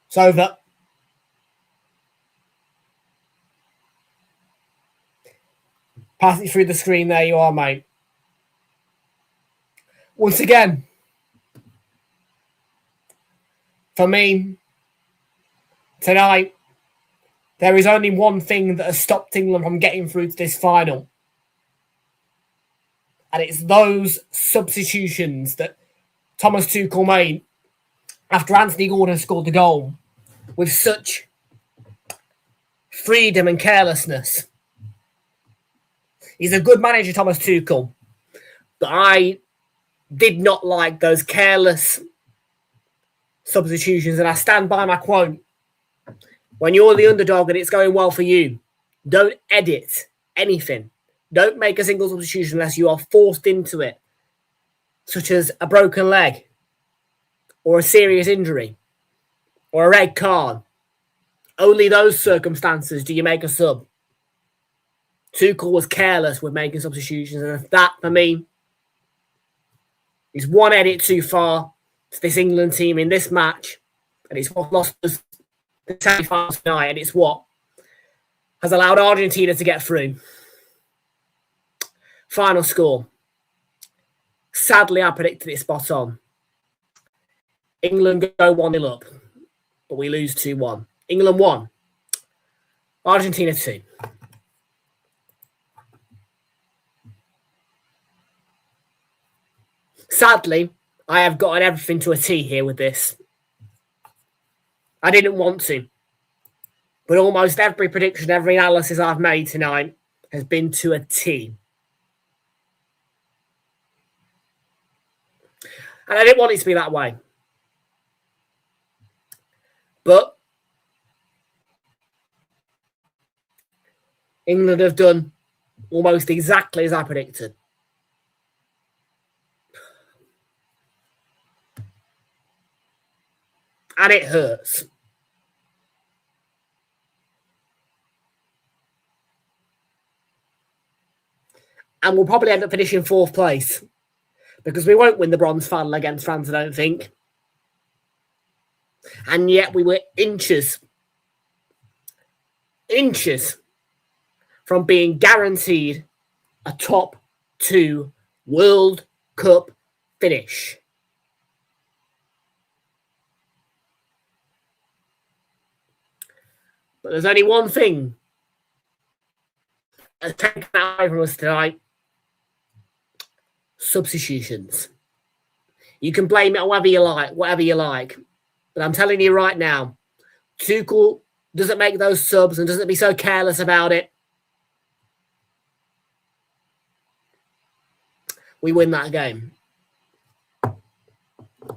It's over. Pass it through the screen. There you are, mate. Once again, for me, tonight, there is only one thing that has stopped England from getting through to this final. And it's those substitutions that Thomas Tuchel made after Anthony Gordon scored the goal with such freedom and carelessness. He's a good manager, Thomas Tuchel, but I did not like those careless substitutions, and I stand by my quote. When you're the underdog and it's going well for you, don't edit anything. Don't make a single substitution unless you are forced into it, such as a broken leg or a serious injury or a red card. Only those circumstances do you make a sub. Tuchel was careless with making substitutions, and that, for me, is one edit too far to this England team in this match, and it's what lost us the semi-finals tonight, and it's what has allowed Argentina to get through. Final score. Sadly, I predicted it spot on. England go 1-0 up, but we lose 2-1. England 1. Argentina 2. Sadly, I have gotten everything to a T here with this. I didn't want to. But almost every prediction, every analysis I've made tonight has been to a T. And I didn't want it to be that way. But England have done almost exactly as I predicted. And it hurts. And we'll probably end up finishing 4th place. Because we won't win the bronze final against France, I don't think. And yet we were inches from being guaranteed a top 2 World Cup finish. But there's only one thing that's taken away from us tonight. Substitutions. You can blame it whatever you like. But I'm telling you right now, Tuchel doesn't make those subs and doesn't be so careless about it. We win that game.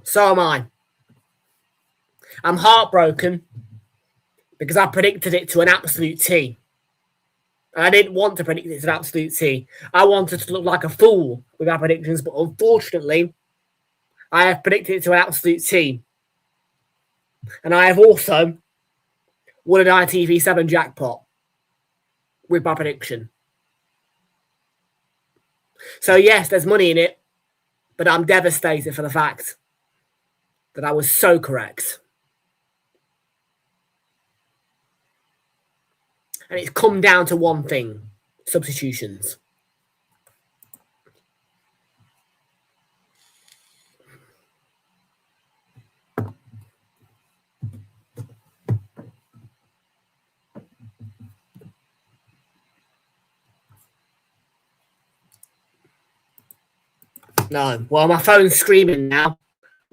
So am I. I'm heartbroken because I predicted it to an absolute T. And I didn't want to predict it to an absolute T. I wanted to look like a fool with our predictions, but unfortunately, I have predicted it to an absolute T. And I have also won an ITV7 jackpot with my prediction. So yes, there's money in it, but I'm devastated for the fact that I was so correct. And it's come down to one thing: substitutions. No. Well, my phone's screaming now.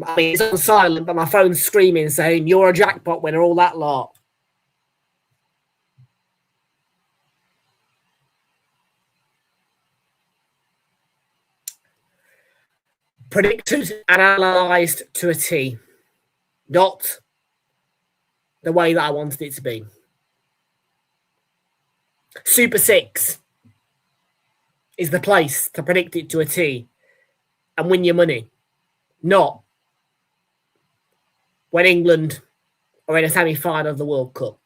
I mean, it's on silent, but my phone's screaming, saying, "You're a jackpot winner," all that lot. Predicted and analysed to a T. Not the way that I wanted it to be. Super 6 is the place to predict it to a T and win your money. Not when England are in a semi-final of the World Cup.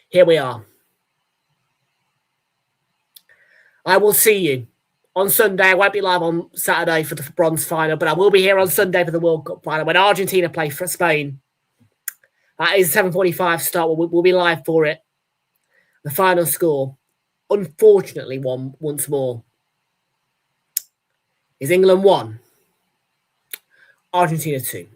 Here we are. I will see you on Sunday. I won't be live on Saturday for the bronze final, but I will be here on Sunday for the World Cup final when Argentina play for Spain. That is a 7:45 start. We'll be live for it. The final score, unfortunately, once more, is England 1, Argentina 2.